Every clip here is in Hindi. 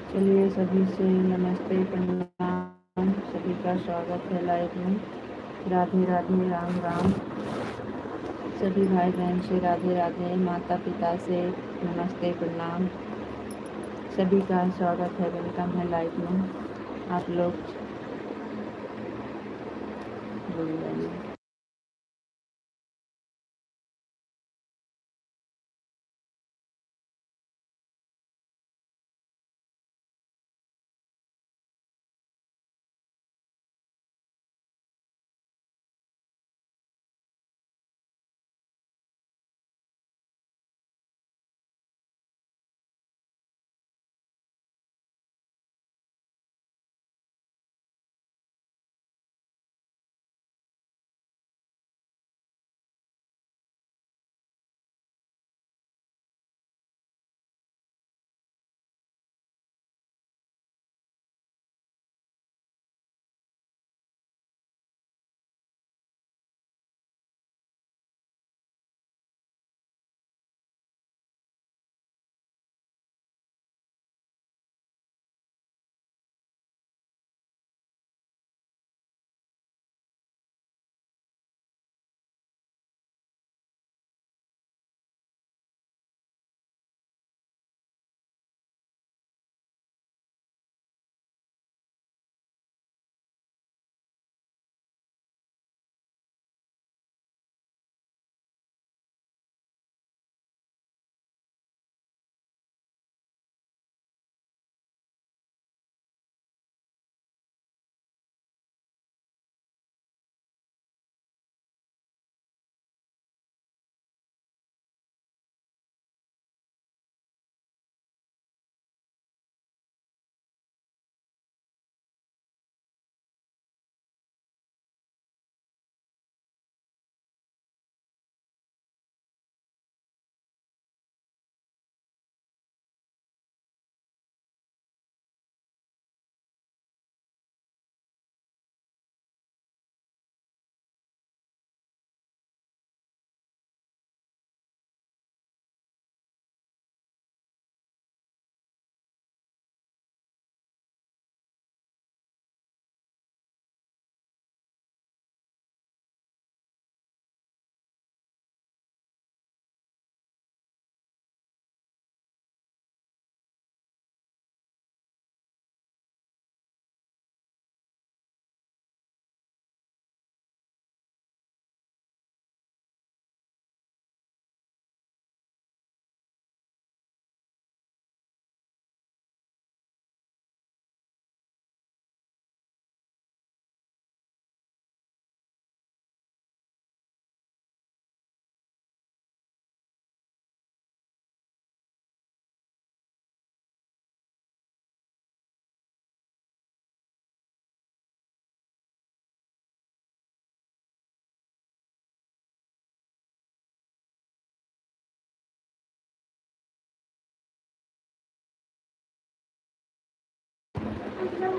चलिए सभी से नमस्ते प्रणाम। सभी का स्वागत है लाइव में। राधे राधे, राम राम। सभी भाई बहन से राधे राधे, माता पिता से नमस्ते प्रणाम। सभी का स्वागत है, वेलकम है लाइव में। आप लोग जुड़ जाइए।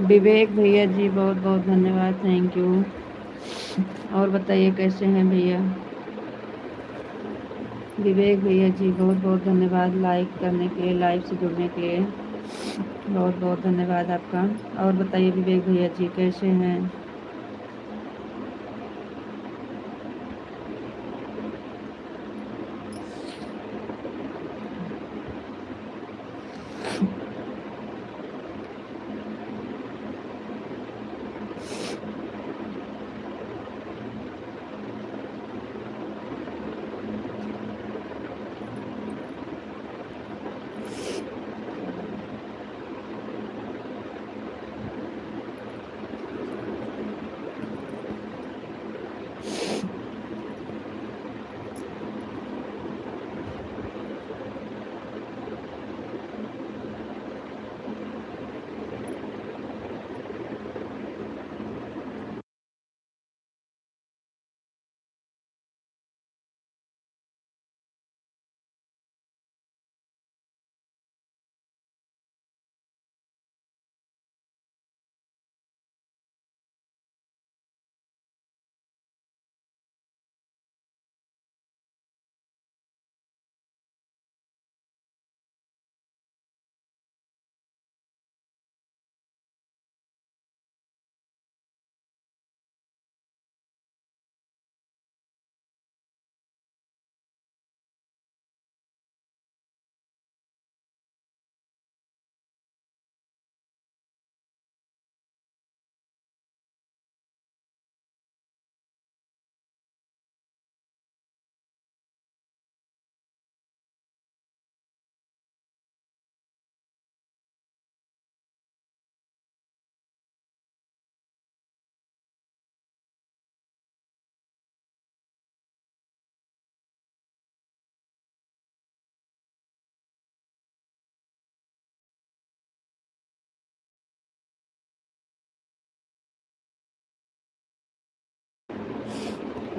विवेक भैया जी, बहुत बहुत धन्यवाद, थैंक यू। और बताइए कैसे हैं भैया? विवेक भैया जी, बहुत बहुत धन्यवाद लाइक करने के लिए, लाइव से जुड़ने के लिए बहुत बहुत धन्यवाद आपका। और बताइए विवेक भैया जी कैसे हैं?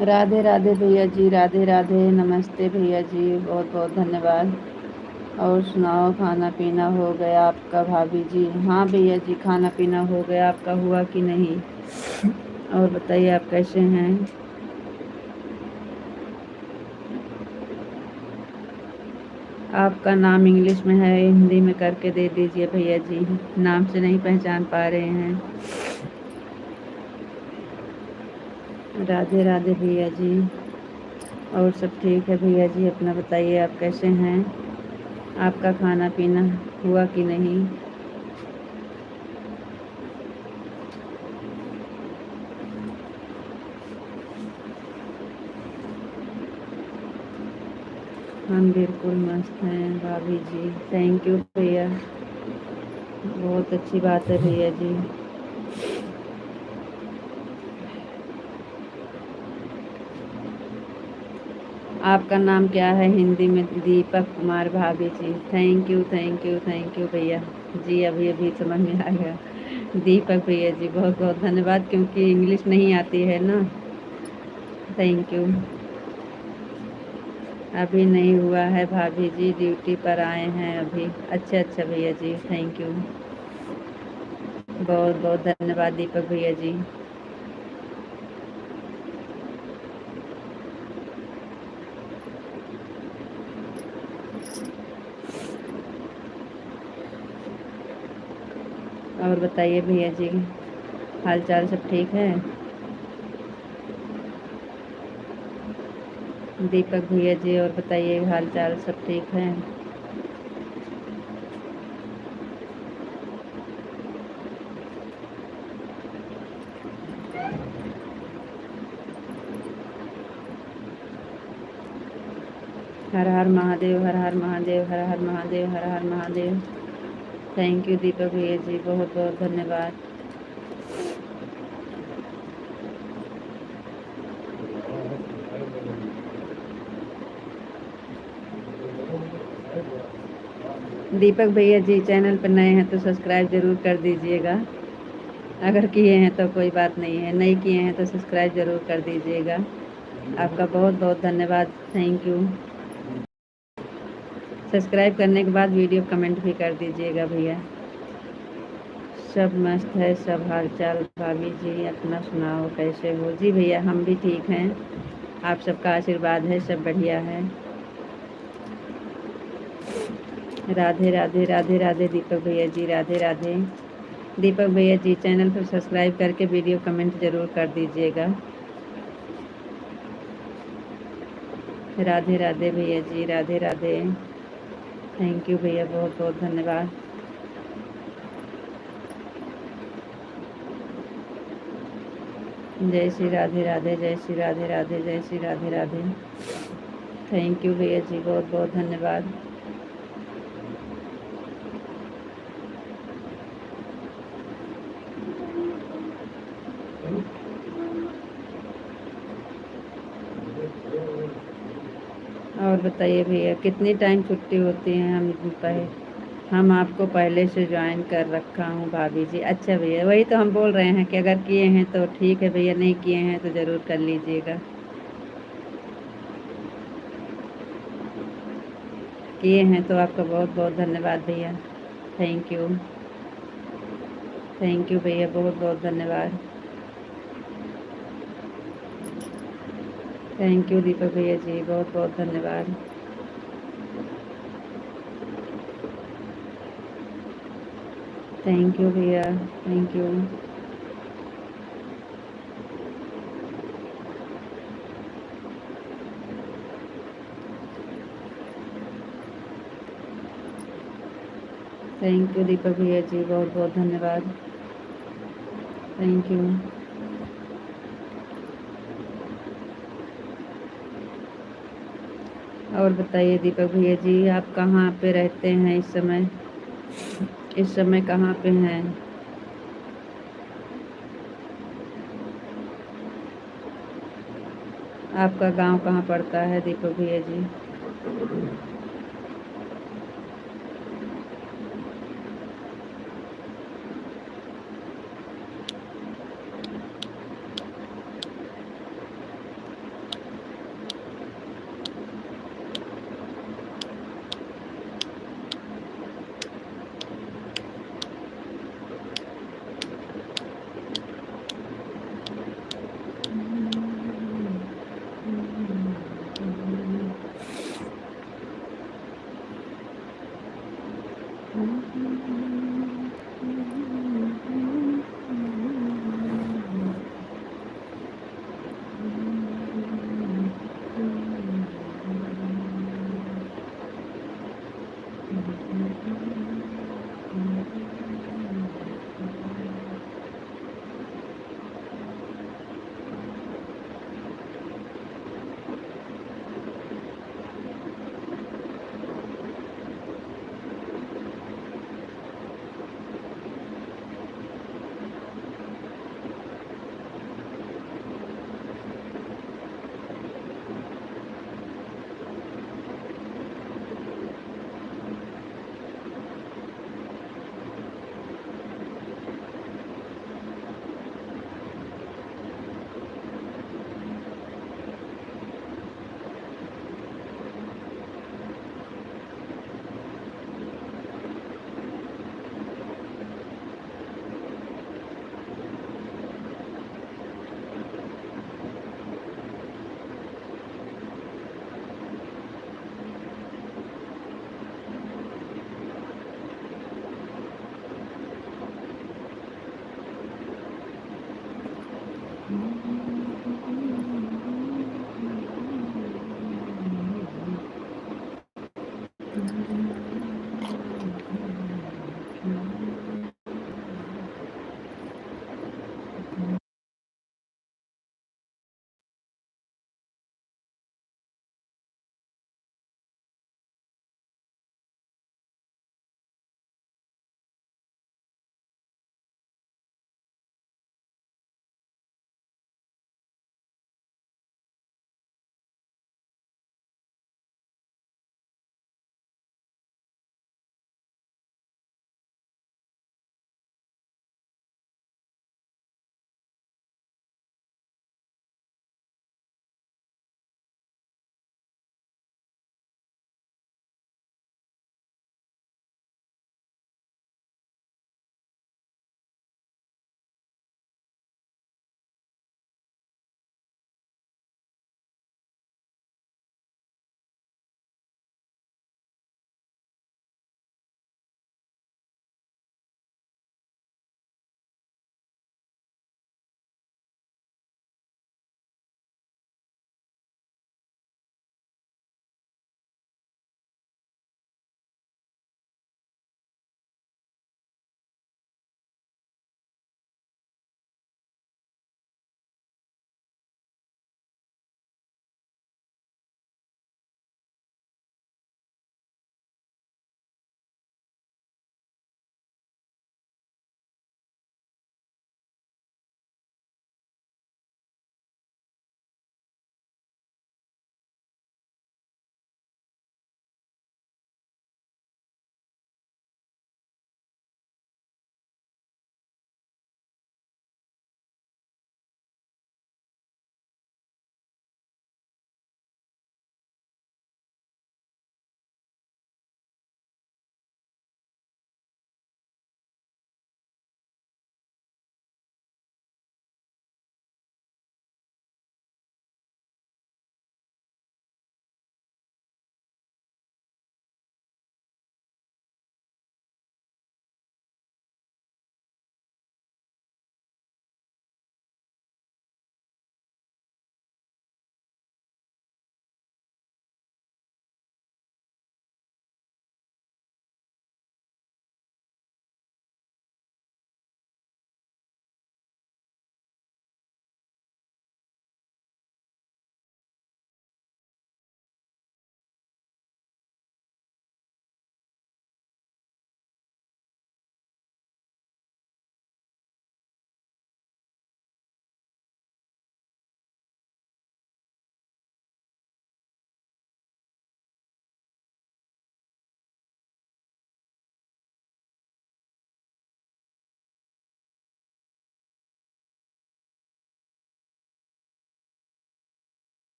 राधे राधे भैया जी, राधे राधे, नमस्ते भैया जी, बहुत बहुत धन्यवाद। और सुनाओ, खाना पीना हो गया आपका भाभी जी? हाँ भैया जी, खाना पीना हो गया, आपका हुआ कि नहीं? और बताइए आप कैसे हैं? आपका नाम इंग्लिश में है, हिंदी में करके दे दीजिए भैया जी, नाम से नहीं पहचान पा रहे हैं। राधे राधे भैया जी। और सब ठीक है भैया जी, अपना बताइए आप कैसे हैं? आपका खाना पीना हुआ कि नहीं? हम बिल्कुल मस्त हैं भाभी जी, थैंक यू भैया, बहुत अच्छी बात है भैया जी। आपका नाम क्या है हिंदी में? दीपक कुमार भाभी जी, thank you thank you thank you भैया जी, अभी अभी समझ में आ गया। दीपक भैया जी बहुत बहुत धन्यवाद, क्योंकि इंग्लिश नहीं आती है ना। Thank you. अभी नहीं हुआ है भाभी जी, ड्यूटी पर आए हैं अभी। अच्छा अच्छा भैया जी, थैंक यू, बहुत बहुत धन्यवाद दीपक भैया जी। और बताइए भैया जी, हाल चाल सब ठीक है? दीपक भैया जी और बताइए, हाल चाल सब ठीक है? हर हर महादेव, हर हर महादेव, हर हर महादेव, हर हर महादेव। थैंक यू दीपक भैया जी, बहुत बहुत धन्यवाद। दीपक भैया जी चैनल पर नए हैं तो सब्सक्राइब ज़रूर कर दीजिएगा, अगर किए हैं तो कोई बात नहीं है, नहीं किए हैं तो सब्सक्राइब ज़रूर कर दीजिएगा। आपका बहुत बहुत धन्यवाद, थैंक यू। सब्सक्राइब करने के बाद वीडियो कमेंट भी कर दीजिएगा भैया। सब मस्त है, सब हाल चाल। भाभी जी अपना सुनाओ, कैसे हो? जी भैया हम भी ठीक हैं, आप सबका आशीर्वाद है, सब बढ़िया है। राधे राधे, राधे राधे दीपक भैया जी, राधे राधे। दीपक भैया जी चैनल पर सब्सक्राइब करके वीडियो कमेंट ज़रूर कर दीजिएगा। राधे राधे भैया जी, राधे राधे, थैंक यू भैया, बहुत बहुत धन्यवाद। जय श्री राधे राधे, जय श्री राधे राधे, जय श्री राधे राधे। थैंक यू भैया जी, बहुत बहुत धन्यवाद। और बताइए भैया, कितनी टाइम छुट्टी होती है? हम आपको पहले से ज्वाइन कर रखा हूँ भाभी जी। अच्छा भैया, वही तो हम बोल रहे हैं कि अगर किए हैं तो ठीक है भैया, नहीं किए हैं तो ज़रूर कर लीजिएगा। किए हैं तो आपका बहुत बहुत धन्यवाद भैया, थैंक यू। थैंक यू भैया, बहुत बहुत धन्यवाद। थैंक यू दीपक भैया जी, बहुत बहुत धन्यवाद। थैंक यू भैया, थैंक यू। थैंक यू दीपक भैया जी, बहुत बहुत धन्यवाद, थैंक यू। और बताइए दीपक भैया जी, आप कहाँ पे रहते हैं इस समय? इस समय कहाँ पे हैं? आपका गांव कहाँ पड़ता है दीपक भैया जी?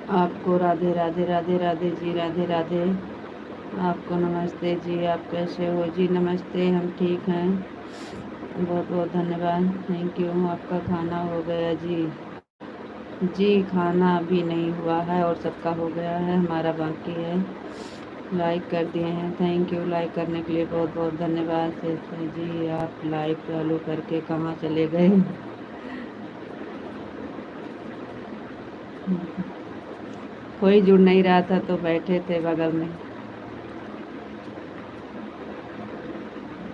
आपको राधे राधे राधे राधे जी, राधे राधे। आपको नमस्ते जी, आप कैसे हो जी? नमस्ते, हम ठीक हैं, बहुत बहुत धन्यवाद, थैंक यू। आपका खाना हो गया जी? जी खाना अभी नहीं हुआ है और सबका हो गया है, हमारा बाकी है। लाइक कर दिए हैं, थैंक यू। लाइक करने के लिए बहुत बहुत धन्यवाद। शेषे जी आप लाइक चालू करके कहाँ चले गए? कोई जुड़ नहीं रहा था तो बैठे थे बगल में,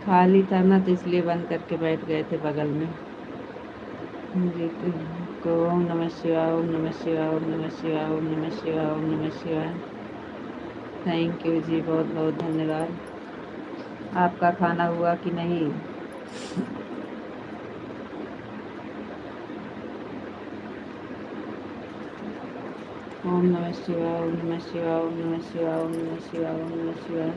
खाली था ना तो इसलिए बंद करके बैठ गए थे बगल में जी। को ओम नमः शिवाय, ओम नमः शिवाय, ओम नमः शिवाय, ओम नमः शिवाय, ओम नमः शिवाय। थैंक यू जी, बहुत बहुत धन्यवाद। आपका खाना हुआ कि नहीं? ओम नमः शिवाय, ओम नमः शिवाय, ओम नमः शिवाय, ओम नमः शिवाय, ओम नमः शिवाय।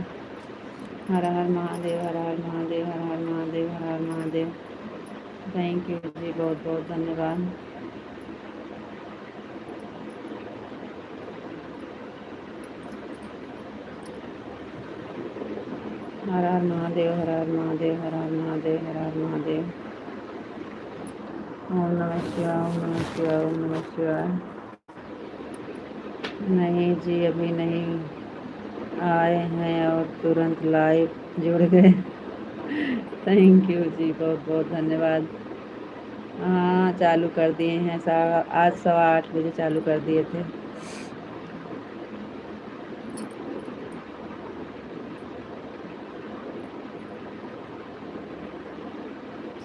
हर हर महादेव, हर हर महादेव, हर हर महादेव, हर हर महादेव। थैंक यू जी, बहुत बहुत धन्यवाद। हर हर महादेव, हर हर महादेव, हर हर महादेव, हर हर महादेव। ओम नमः शिवाय, ओम नमः शिवाय, ओम नमः शिवाय। नहीं जी, अभी नहीं आए हैं और तुरंत लाइव जुड़ गए। थैंक यू जी, बहुत बहुत धन्यवाद। हाँ चालू कर दिए हैं, आज 8:15 बजे चालू कर दिए थे।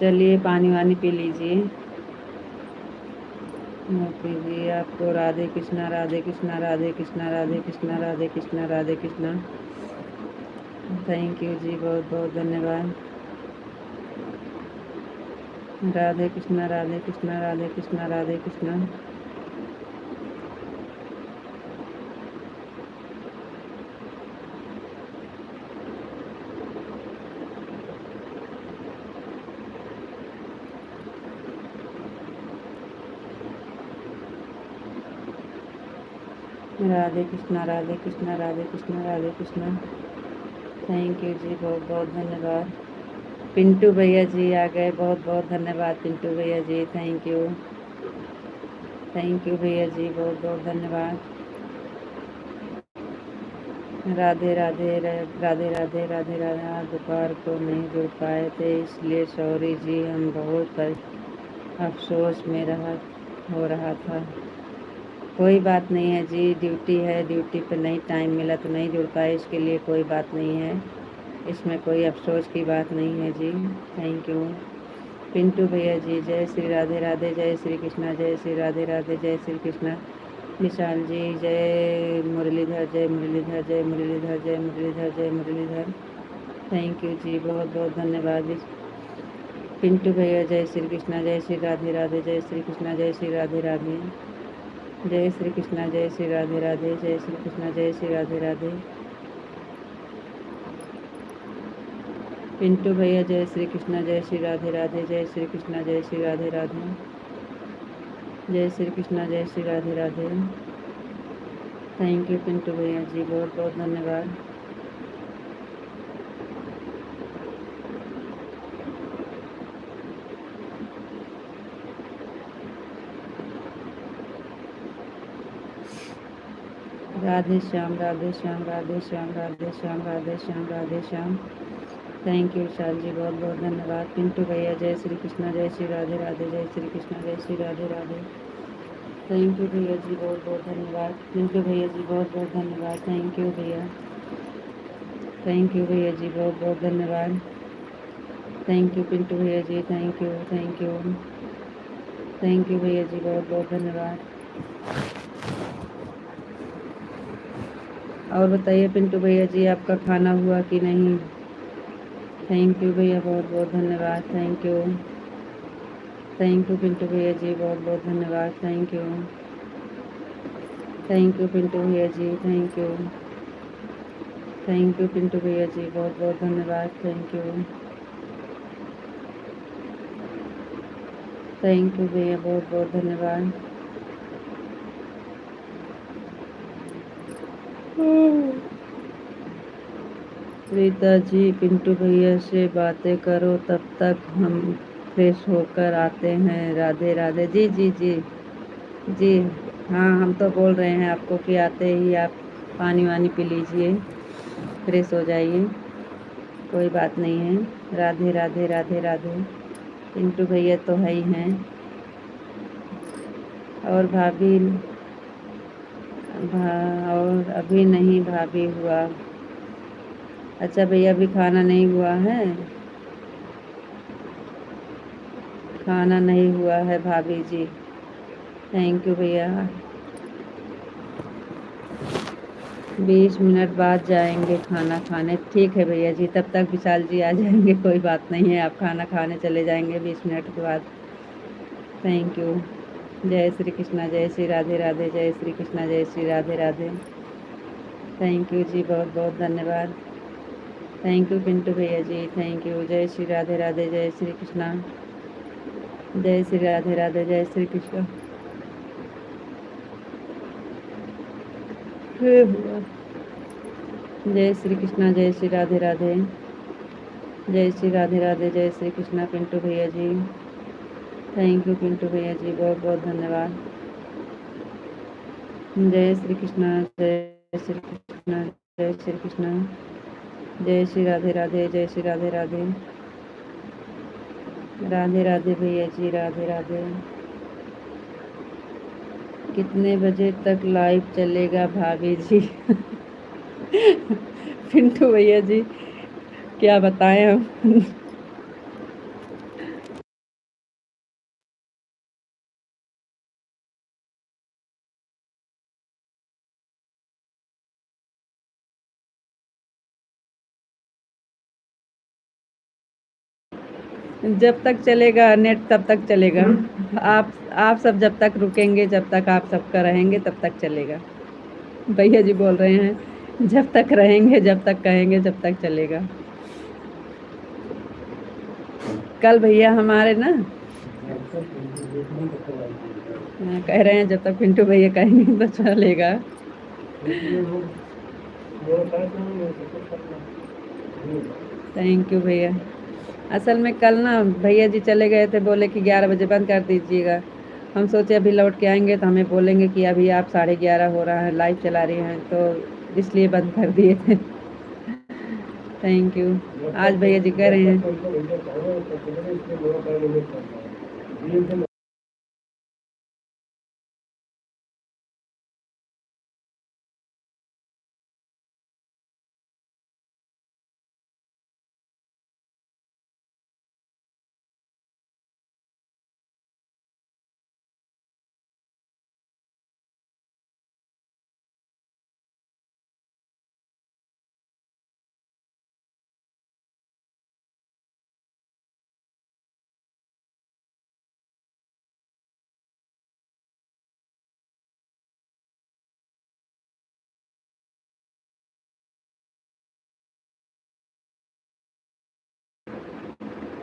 चलिए पानी वानी पी लीजिए। मोती जी आपको राधे कृष्णा, राधे कृष्णा, राधे कृष्णा, राधे कृष्णा, राधे कृष्णा, राधे कृष्णा। थैंक यू जी, बहुत बहुत धन्यवाद। राधे कृष्णा, राधे कृष्णा, राधे कृष्णा, राधे कृष्णा। राधे कृष्णा, राधे कृष्णा, राधे कृष्णा, राधे कृष्णा। थैंक यू जी, बहुत बहुत धन्यवाद। पिंटू भैया जी आ गए, बहुत बहुत धन्यवाद पिंटू भैया जी, थैंक यू। थैंक यू भैया जी, बहुत बहुत धन्यवाद। राधे राधे राधे राधे राधे राधे। आज दोपहर को नहीं जुड़ पाए थे इसलिए सॉरी जी, हम बहुत अफसोस में हो रहा था। कोई बात नहीं है जी, ड्यूटी है, ड्यूटी पर नहीं टाइम मिला तो नहीं जुड़ पाए, इसके लिए कोई बात नहीं है, इसमें कोई अफसोस की बात नहीं है जी। थैंक यू पिंटू भैया जी। जय श्री राधे राधे, जय श्री कृष्णा, जय श्री राधे राधे, जय श्री कृष्णा। विशाल जी जय मुरलीधर, जय मुरलीधर, जय मुरलीधर, जय मुरलीधर, जय मुरलीधर। थैंक यू जी, बहुत बहुत धन्यवाद। पिंटू भैया जय श्री कृष्णा, जय श्री राधे राधे, जय श्री कृष्णा, जय श्री राधे राधे, जय श्री कृष्णा, जय श्री राधे राधे, जय श्री कृष्णा, जय श्री राधे राधे। पिंटू भैया जय श्री कृष्णा, जय श्री राधे राधे, जय श्री कृष्णा, जय श्री राधे राधे, जय श्री कृष्णा, जय श्री राधे राधे। थैंक यू पिंटू भैया जी, बहुत बहुत धन्यवाद। राधे श्याम, राधे श्याम, राधे श्याम, राधे श्याम, राधे श्याम, राधे श्याम। थैंक यू विशाल जी, बहुत बहुत धन्यवाद। पिंटू भैया जय श्री कृष्णा, जय श्री राधे राधे, जय श्री कृष्णा, जय श्री राधे राधे। थैंक यू भैया जी, बहुत बहुत धन्यवाद। पिंटू भैया जी बहुत बहुत धन्यवाद, थैंक यू भैया। थैंक यू भैया जी, बहुत बहुत धन्यवाद। थैंक यू पिंटू भैया जी, thank you, thank you, thank you भैया जी, बहुत बहुत धन्यवाद। और बताइए पिंटू भैया जी, आपका खाना हुआ कि नहीं? थैंक यू भैया, बहुत बहुत धन्यवाद, thank you. Thank you Pintu भैया जी, बहुत बहुत धन्यवाद, thank you. Thank you Pintu भैया जी, thank you. Thank you Pintu भैया जी, बहुत बहुत धन्यवाद, थैंक यू। थैंक यू भैया, बहुत बहुत धन्यवाद। रीता जी, पिंटू भैया से बातें करो, तब तक हम फ्रेश होकर आते हैं। राधे राधे। जी जी जी जी। हाँ, हम तो बोल रहे हैं आपको कि आते ही आप पानी वानी पी लीजिए, फ्रेश हो जाइए, कोई बात नहीं है। राधे राधे राधे राधे। पिंटू भैया तो है ही हैं। और भाभी और अभी नहीं भाभी हुआ। अच्छा भैया, अभी खाना नहीं हुआ है? खाना नहीं हुआ है भाभी जी। थैंक यू भैया। 20 मिनट बाद जाएंगे खाना खाने। ठीक है भैया जी, तब तक विशाल जी आ जाएंगे, कोई बात नहीं है, आप खाना खाने चले जाएंगे 20 मिनट के बाद। Thank you. जय श्री कृष्णा, जय श्री राधे राधे, जय श्री कृष्णा, जय श्री राधे राधे। थैंक यू जी, बहुत बहुत धन्यवाद। थैंक यू पिंटू भैया जी, थैंक यू। जय श्री राधे राधे, जय श्री कृष्णा, जय श्री राधे राधे, जय श्री कृष्ण। जय श्री कृष्णा, जय श्री राधे राधे, जय श्री राधे राधे, जय श्री कृष्णा। पिंटू भैया जी, थैंक यू पिंटू भैया जी, बहुत बहुत धन्यवाद। जय श्री कृष्णा, जय श्री कृष्णा, जय श्री कृष्णा, जय श्री राधे राधे, जय श्री राधे राधे, राधे राधे भैया जी, राधे राधे। कितने बजे तक लाइव चलेगा भाभी जी? पिंटू भैया जी, क्या बताएं हम। जब तक चलेगा नेट तब तक चलेगा। आप सब जब तक रुकेंगे, जब तक आप सबका रहेंगे तब तक चलेगा। भैया जी बोल रहे हैं जब तक रहेंगे, जब तक कहेंगे, जब तक चलेगा। कल भैया हमारे ना कह रहे हैं जब तक पिंटू भैया कहेंगे तो चलेगा। थैंक यू भैया। असल में कल ना भैया जी चले गए थे, बोले कि 11 बजे बंद कर दीजिएगा। हम सोचे अभी लौट के आएंगे तो हमें बोलेंगे कि अभी आप 11:30 हो रहा है, लाइव चला रही हैं, तो इसलिए बंद कर दिए थे। Thank you. आज भैया जी कह रहे हैं।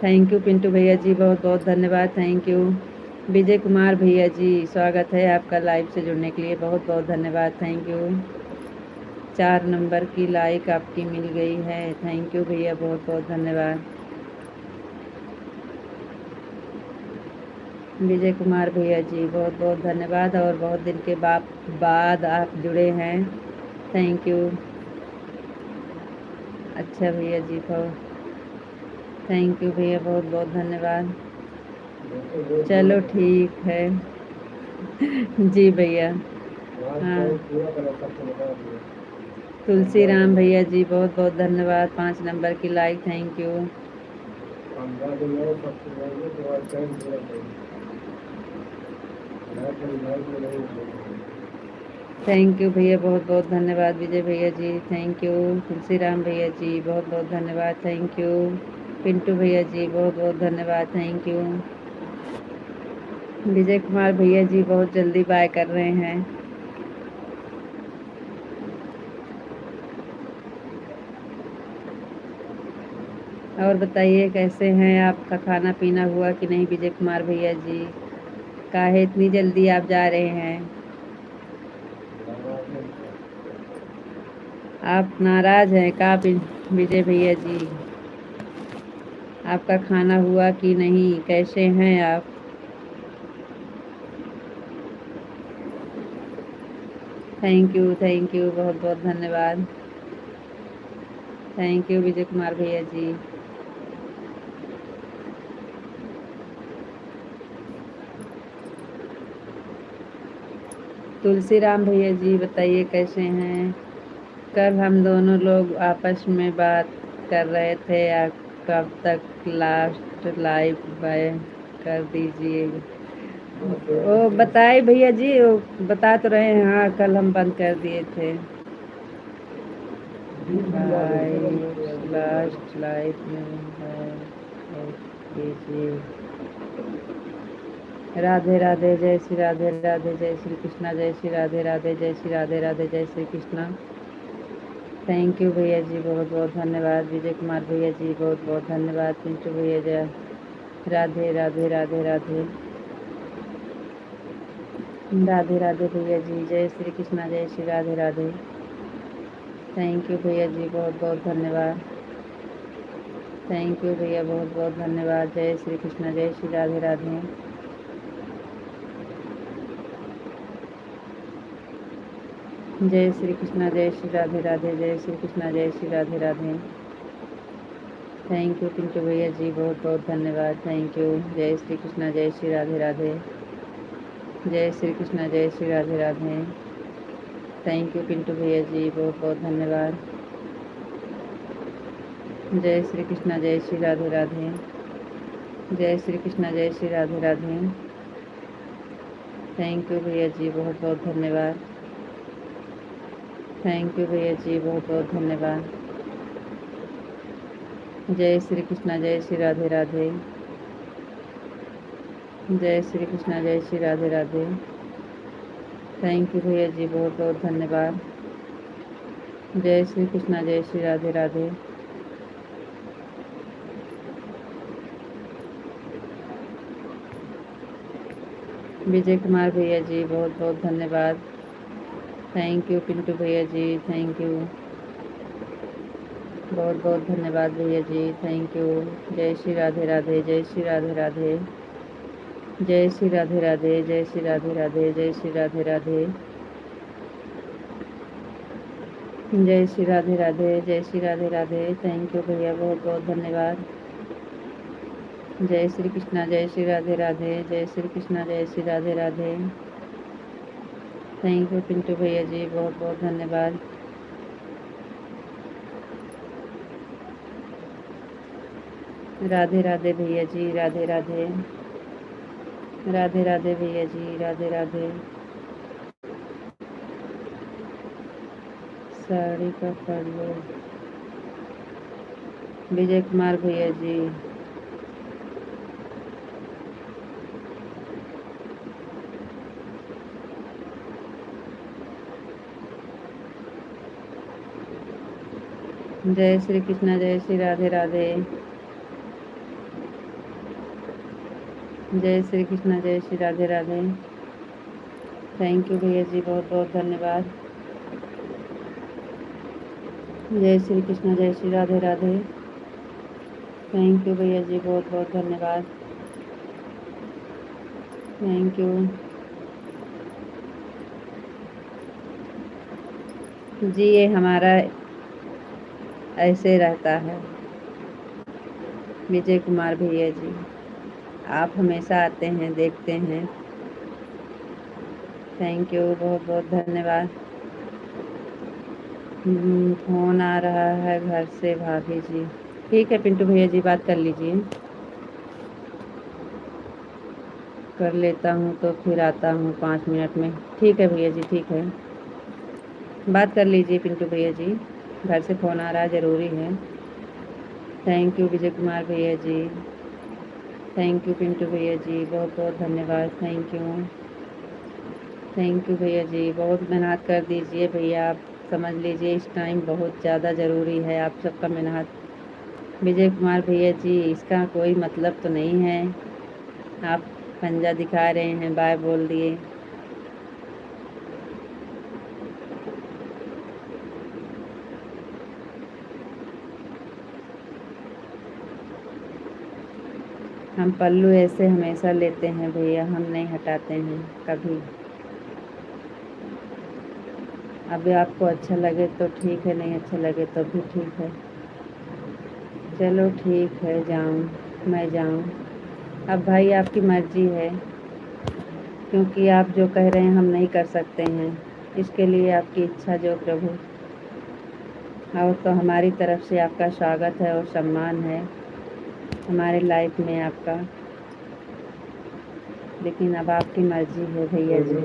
थैंक यू पिंटू भैया जी, बहुत बहुत धन्यवाद। Thank you. विजय कुमार भैया जी, स्वागत है आपका लाइव से जुड़ने के लिए, बहुत बहुत धन्यवाद। Thank you. 4 नंबर की लाइक आपकी मिल गई है। थैंक यू भैया, बहुत बहुत धन्यवाद। विजय कुमार भैया जी, बहुत बहुत धन्यवाद, और बहुत दिन के बाद आप जुड़े हैं। Thank you. अच्छा भैया जी, बहुत थैंक यू भैया, बहुत बहुत धन्यवाद। चलो ठीक है। जी भैया। हाँ, तुलसी राम भैया जी, बहुत बहुत धन्यवाद। 5 नंबर की like, thank you. Thank you भैया, बहुत बहुत धन्यवाद। विजय भैया जी, थैंक यू। तुलसी राम भैया जी, बहुत बहुत धन्यवाद। Thank you. पिंटू भैया जी, बहुत बहुत धन्यवाद। Thank you. विजय कुमार भैया जी बहुत जल्दी बाय कर रहे हैं। और बताइए कैसे हैं, आपका खाना पीना हुआ कि नहीं विजय कुमार भैया जी? काहे इतनी जल्दी आप जा रहे हैं? आप नाराज हैं का विजय भैया जी? आपका खाना हुआ कि नहीं? कैसे हैं आप? थैंक यू, बहुत बहुत धन्यवाद। थैंक यू विजय कुमार भैया जी। तुलसीराम भैया जी बताइए कैसे हैं? कल हम दोनों लोग आपस में बात कर रहे थे, कब तक लास्ट लाइव बाय कर दीजिए। वो बताए भैया जी, वो बता तो रहे हैं। हाँ, कल हम बंद कर दिए थे लास्ट लाइव में है कीजिए। राधे राधे, जय श्री राधे राधे, जय श्री कृष्णा, जय श्री राधे राधे, जय श्री राधे राधे, जय श्री कृष्णा। थैंक यू भैया जी, बहुत बहुत धन्यवाद। विजय कुमार भैया जी बहुत बहुत धन्यवाद। पिंटू भैया जय राधे राधे राधे राधे राधे राधे भैया जी, जय श्री कृष्णा, जय श्री राधे राधे। थैंक यू भैया जी, बहुत बहुत धन्यवाद। थैंक यू भैया, बहुत बहुत धन्यवाद। जय श्री कृष्णा, जय श्री राधे राधे। जय श्री कृष्णा, जय श्री राधे राधे, जय श्री कृष्णा, जय श्री राधे राधे। थैंक यू पिंटू भैया जी, बहुत बहुत धन्यवाद। Thank you. जय श्री कृष्णा, जय श्री राधे राधे, जय श्री कृष्णा, जय श्री राधे राधे। थैंक यू पिंटू भैया जी, बहुत बहुत धन्यवाद। जय श्री कृष्णा, जय श्री राधे राधे, जय श्री कृष्णा, जय श्री राधे राधे। थैंक यू भैया जी, बहुत बहुत धन्यवाद। थैंक यू भैया जी, बहुत बहुत धन्यवाद। जय श्री कृष्णा, जय श्री राधे राधे, जय श्री कृष्णा, जय श्री राधे राधे। थैंक यू भैया जी, बहुत बहुत धन्यवाद। जय श्री कृष्णा, जय श्री राधे राधे। विजय कुमार भैया जी, बहुत बहुत धन्यवाद। थैंक यू पिंटू भैया जी, थैंक यू, बहुत बहुत धन्यवाद भैया जी, थैंक यू। जय श्री राधे राधे, जय श्री राधे राधे, जय श्री राधे राधे, जय श्री राधे राधे, जय श्री राधे राधे, जय श्री राधे राधे, जय श्री राधे राधे। थैंक यू भैया, बहुत बहुत धन्यवाद। जय श्री कृष्णा, जय श्री राधे राधे, जय श्री कृष्णा, जय श्री राधे राधे। थैंक यू पिंटू भैया जी, बहुत बहुत धन्यवाद। राधे राधे भैया जी, राधे राधे, राधे राधे भैया जी, राधे राधे। साड़ी का कर लो विजय कुमार भैया जी। जय श्री कृष्णा, जय श्री राधे राधे, जय श्री कृष्णा, जय श्री राधे राधे। थैंक यू भैया जी, बहुत बहुत धन्यवाद। जय श्री कृष्णा, जय श्री राधे राधे। थैंक यू भैया जी, बहुत बहुत धन्यवाद। थैंक यू जी। ये हमारा ऐसे रहता है विजय कुमार भैया जी, आप हमेशा आते हैं, देखते हैं। थैंक यू, बहुत बहुत धन्यवाद। फोन आ रहा है घर से भाभी जी। ठीक है पिंटू भैया जी, बात कर लीजिए। कर लेता हूँ तो फिर आता हूँ 5 मिनट में। ठीक है भैया जी, ठीक है, बात कर लीजिए पिंटू भैया जी, घर से फ़ोन आ रहा है, ज़रूरी है। थैंक यू विजय कुमार भैया जी, थैंक यू पिंटू भैया जी, बहुत बहुत धन्यवाद। थैंक यू, थैंक यू भैया जी, बहुत मेहनत कर दीजिए भैया, आप समझ लीजिए इस टाइम बहुत ज़्यादा ज़रूरी है आप सबका मेहनत। विजय कुमार भैया जी, इसका कोई मतलब तो नहीं है, आप पंजा दिखा रहे हैं, बाय बोल दिए। हम पल्लू ऐसे हमेशा लेते हैं भैया, हम नहीं हटाते हैं कभी। अभी आपको अच्छा लगे तो ठीक है, नहीं अच्छा लगे तो भी ठीक है। चलो ठीक है, जाऊँ मैं जाऊँ। अब भाई आपकी मर्जी है, क्योंकि आप जो कह रहे हैं हम नहीं कर सकते हैं। इसके लिए आपकी इच्छा जो प्रभु। और तो हमारी तरफ से आपका स्वागत है और सम्मान है हमारे लाइफ में आपका। लेकिन अब आपकी मर्जी है भैया जी।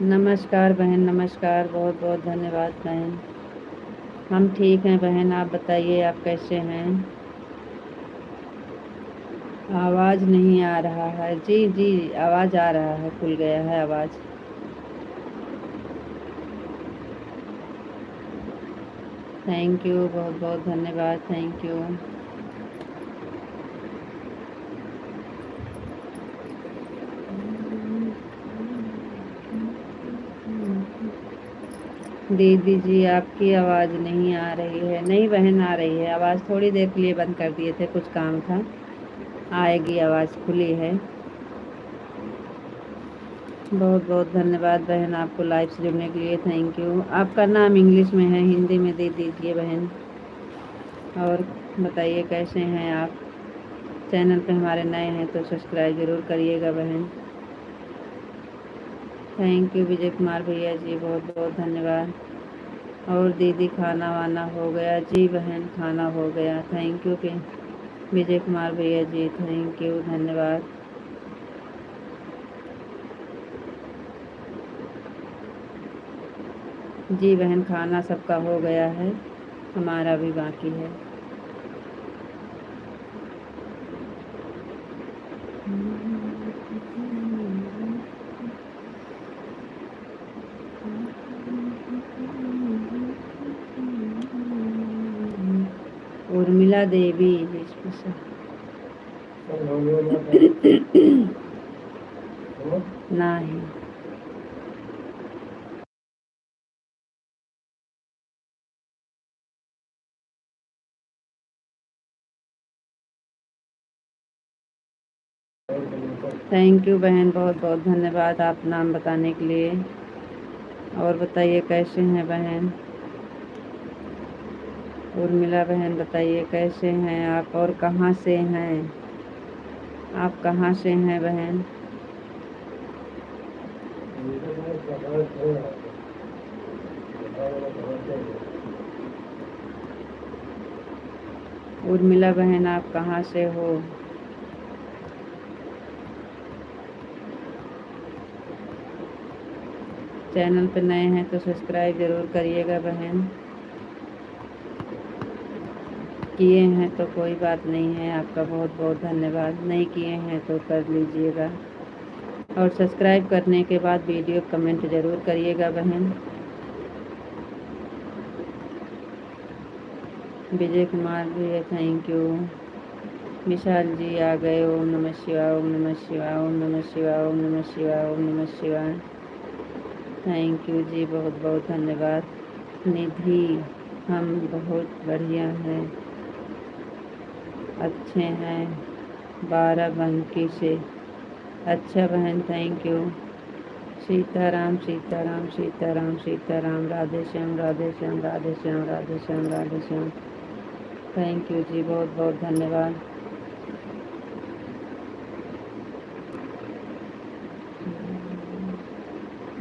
नमस्कार बहन, नमस्कार, बहुत बहुत धन्यवाद बहन। हम ठीक हैं बहन, आप बताइए आप कैसे हैं। आवाज़ नहीं आ रहा है। जी जी, आवाज़ आ रहा है, खुल गया है आवाज़। थैंक यू, बहुत बहुत धन्यवाद, थैंक यू। दीदी जी आपकी आवाज़ नहीं आ रही है। नहीं बहन, आ रही है आवाज़, थोड़ी देर के लिए बंद कर दिए थे, कुछ काम था। आएगी आवाज़, खुली है। बहुत बहुत धन्यवाद बहन, आपको लाइव से जुड़ने के लिए थैंक यू। आपका नाम इंग्लिश में है, हिंदी में दे दीजिए बहन। और बताइए कैसे हैं आप। चैनल पे हमारे नए हैं तो सब्सक्राइब ज़रूर करिएगा बहन। थैंक यू विजय कुमार भैया जी, बहुत बहुत धन्यवाद। और दीदी खाना वाना हो गया। जी बहन, खाना हो गया, थैंक यू विजय कुमार भैया जी, थैंक यू, धन्यवाद। जी बहन, खाना सबका हो गया है, हमारा भी बाकी है। उर्मिला देवी नहीं। थैंक यू बहन, बहुत बहुत धन्यवाद आप नाम बताने के लिए। और बताइए कैसे हैं बहन? उर्मिला बहन बताइए कैसे हैं आप और कहाँ से हैं? आप कहाँ से हैं बहन? उर्मिला बहन आप कहाँ से हो? चैनल पे नए हैं तो सब्सक्राइब ज़रूर करिएगा बहन। किए हैं तो कोई बात नहीं है, आपका बहुत बहुत धन्यवाद। नहीं किए हैं तो कर लीजिएगा। और सब्सक्राइब करने के बाद वीडियो कमेंट ज़रूर करिएगा बहन। विजय कुमार भी थैंक यू। विशाल जी आ गए। ओम नमः शिवाय, ओम नमः शिवाय, ओम नमः शिवाय, ओम नमः शिवाय, ओम नमः शिवाय। थैंक यू जी, बहुत बहुत धन्यवाद। निधि हम बहुत बढ़िया हैं, अच्छे हैं, 12 बंकी से। अच्छा बहन thank you. Sitaram Sitaram Sitaram Sitaram, Radhe Shyam Radhe Shyam Radhe Shyam Radhe Shyam Radhe Shyam. Thank you जी, बहुत बहुत धन्यवाद।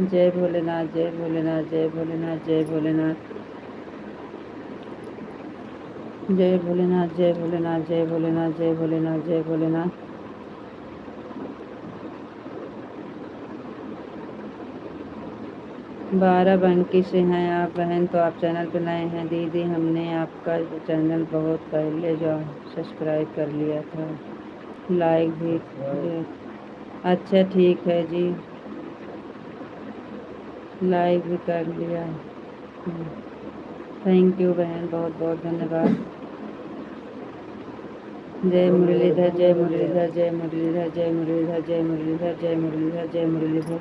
जय भोलेनाथ जय भोलेनाथ जय भोलेनाथ जय भोलेनाथ जय भोलेनाथ जय भोलेनाथ जय भोलेनाथ जय भोलेनाथ जय भोलेनाथ। 12 बंकी से हैं आप बहन, तो आप चैनल पर नए हैं। दीदी हमने आपका चैनल बहुत पहले जो सब्सक्राइब कर लिया था, लाइक भी किया। अच्छा ठीक है जी, लाइक भी कर लिया। थैंक यू बहन, बहुत बहुत धन्यवाद। जय मुरलीधर जय मुरलीधर जय मुरलीधर जय मुरलीधर जय मुरलीधर जय मुरलीधर जय मुरलीधर।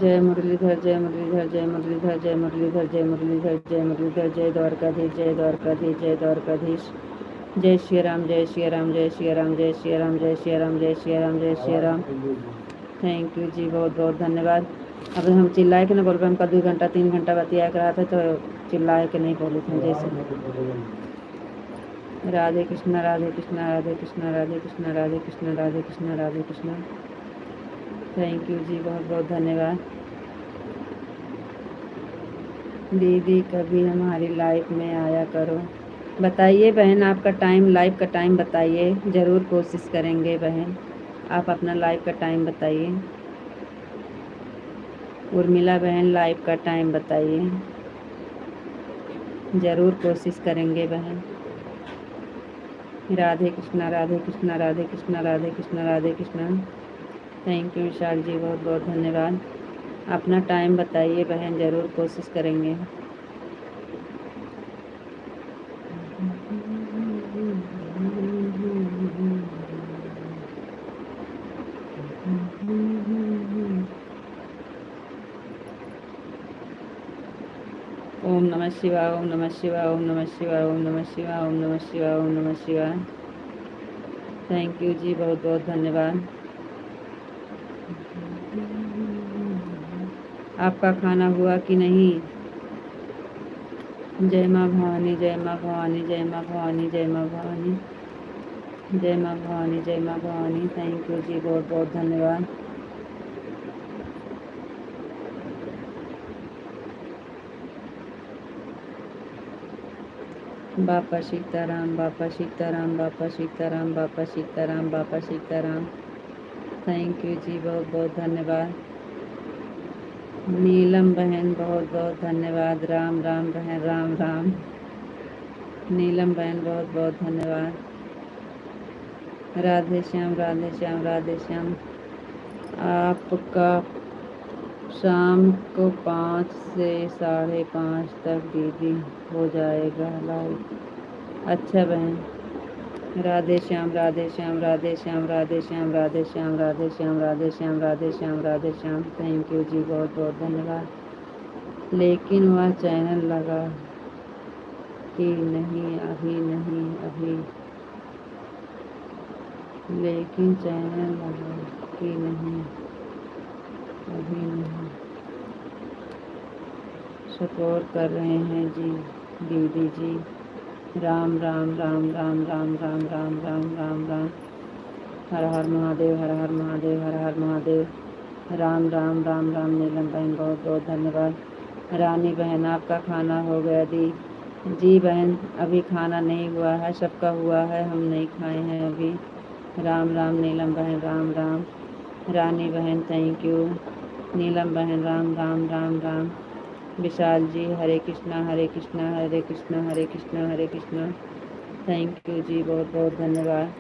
जय मुरलीधर जय मुरलीधर जय मुरलीधर जय मुरलीधर जय मुरलीधर जय मुरलीधर। जय द्वारकाधीश जय द्वारकाधीश जय द्वारकाधीश। जय श्री राम जय श्री राम जय श्री राम जय श्री राम जय श्री राम जय श्री राम जय श्री राम। थैंक यू जी, बहुत बहुत धन्यवाद। अब हम चिल्लाए के नहीं बोल रहे, हमका 2 घंटा 3 घंटा बतिया कर रहा था तो चिल्लाए के नहीं बोले थे जैसे। राधे कृष्णा राधे कृष्णा राधे कृष्णा राधे कृष्णा राधे कृष्णा राधे कृष्णा राधे कृष्णा। थैंक यू जी, बहुत बहुत धन्यवाद। दीदी कभी हमारी लाइफ में आया करो। बताइए बहन, आपका टाइम, लाइव का टाइम बताइए, ज़रूर कोशिश करेंगे बहन। आप अपना लाइव का टाइम बताइए। उर्मिला बहन लाइव का टाइम बताइए, ज़रूर कोशिश करेंगे बहन। राधे कृष्णा राधे कृष्णा राधे कृष्णा राधे कृष्णा राधे कृष्णा। थैंक यू विशाल जी, बहुत बहुत धन्यवाद। अपना टाइम बताइए बहन, ज़रूर कोशिश करेंगे। ओम नमः शिवाय ओम नमः शिवाय ओम नमः शिवाय ओम नमः शिवाय ओम नमः शिवाय ओम नमः शिवाय। थैंक यू जी, बहुत बहुत धन्यवाद। आपका खाना हुआ कि नहीं? जय माँ भवानी जय माँ भवानी जय माँ भवानी जय माँ भवानी जय माँ भवानी जय माँ भवानी। थैंक यू जी, बहुत बहुत धन्यवाद। बापा सीताराम बापा सीताराम बापा सीताराम बापा सीताराम बापा सीताराम। थैंक यू जी, बहुत बहुत धन्यवाद। नीलम बहन बहुत बहुत धन्यवाद। राम राम बहन, राम राम। नीलम बहन बहुत बहुत धन्यवाद। राधे श्याम राधे श्याम राधे श्याम। आपका शाम को 5 से 5:30 तक दीदी हो जाएगा लाइव। अच्छा बहन। राधे श्याम राधे श्याम राधे श्याम राधे श्याम राधे श्याम राधे श्याम राधे श्याम राधे श्याम राधे श्याम। थैंक यू जी, बहुत बहुत धन्यवाद। लेकिन वह चैनल लगा कि नहीं, अभी नहीं, अभी लेकिन चैनल लगा कि नहीं, अभी नहीं। सपोर्ट कर रहे हैं जी दीदी जी। राम राम राम राम राम राम राम राम राम राम। हर हर महादेव, हर हर महादेव, हर हर महादेव। राम राम राम राम। नीलम बहन बहुत बहुत धन्यवाद। रानी बहन आपका खाना हो गया दी? जी बहन, अभी खाना नहीं हुआ है, सबका हुआ है, हम नहीं खाए हैं अभी। राम राम नीलम बहन, राम राम। रानी बहन थैंक यू। नीलम बहन राम राम राम राम। विशाल जी हरे कृष्णा हरे कृष्णा हरे कृष्णा हरे कृष्णा हरे कृष्णा। थैंक यू जी, बहुत बहुत धन्यवाद।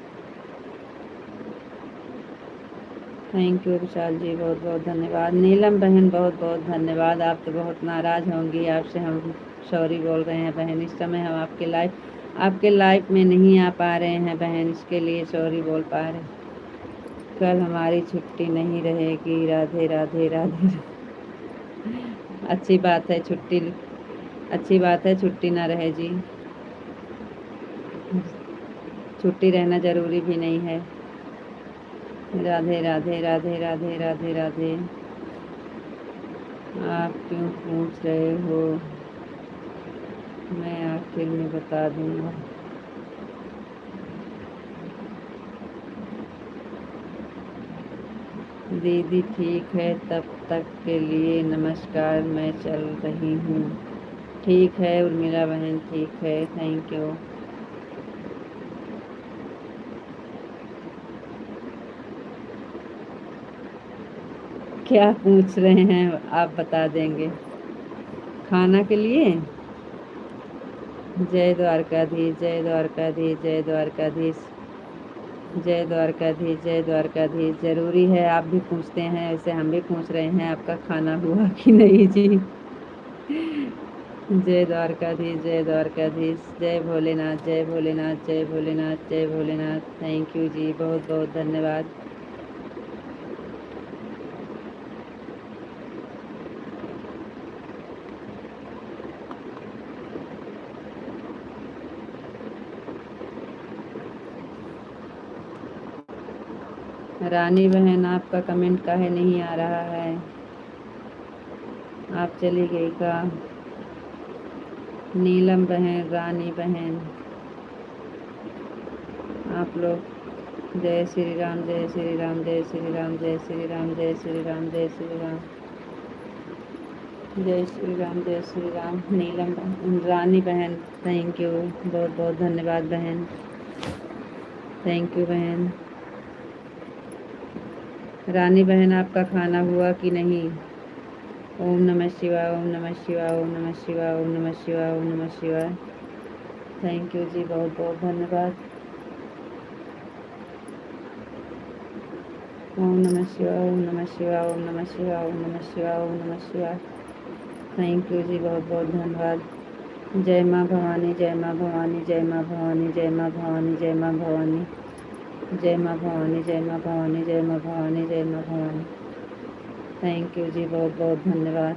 थैंक यू विशाल जी, बहुत बहुत धन्यवाद। नीलम बहन बहुत बहुत धन्यवाद। आप तो बहुत नाराज़ होंगी, आपसे हम सॉरी बोल रहे हैं बहन। इस समय हम आपके लाइफ में नहीं आ पा रहे हैं बहन, इसके लिए सॉरी बोल पा रहे। कल हमारी छुट्टी नहीं रहेगी। राधे राधे राधे। अच्छी बात है छुट्टी, अच्छी बात है छुट्टी ना रहे जी। छुट्टी रहना ज़रूरी भी नहीं है। राधे राधे राधे राधे राधे राधे। आप क्यों पूछ रहे हो? मैं आखिर में बता दूंगा। दीदी ठीक है, तब तक के लिए नमस्कार, मैं चल रही हूँ। ठीक है उर्मिला बहन, ठीक है, थैंक यू। क्या पूछ रहे हैं आप बता देंगे? खाना के लिए? जय द्वारकाधीश, जय द्वारकाधीश, जय द्वारकाधीश, जय द्वारकाधीश, जय द्वारकाधीश। ज़रूरी है, आप भी पूछते हैं, वैसे हम भी पूछ रहे हैं आपका खाना हुआ कि नहीं जी। जय द्वारकाधीश, जय द्वारकाधीश, जय भोलेनाथ, जय भोलेनाथ, जय भोलेनाथ, जय भोलेनाथ। थैंक यू जी, बहुत बहुत धन्यवाद। रानी बहन आपका कमेंट काहे नहीं आ रहा है? आप चली गई का? नीलम बहन, रानी बहन, आप लोग जय श्री राम, जय श्री राम, जय श्री राम, जय श्री राम, जय श्री राम, जय श्री राम, जय श्री राम, जय श्री राम। नीलम रानी बहन थैंक यू, बहुत बहुत धन्यवाद बहन। थैंक यू बहन। रानी बहन आपका खाना हुआ कि नहीं? ओम नमः शिवाय, ओम नमः शिवाय, ओम नमः शिवाय, ओम नमः शिवाय, ओम नमः शिवाय। थैंक यू जी, बहुत बहुत धन्यवाद। ओम नमः शिवाय, ओम नमः शिवाय, ओम नमः शिवाय, ओम नमः शिवाय, ओम नमः शिवाय। थैंक यू जी, बहुत बहुत धन्यवाद। जय माँ भवानी, जय माँ भवानी, जय माँ भवानी, जय माँ भवानी, जय माँ भवानी, जय माँ भवानी, जय माँ भवानी, जय माँ भवानी, जय माँ भवानी। थैंक यू जी, बहुत बहुत धन्यवाद।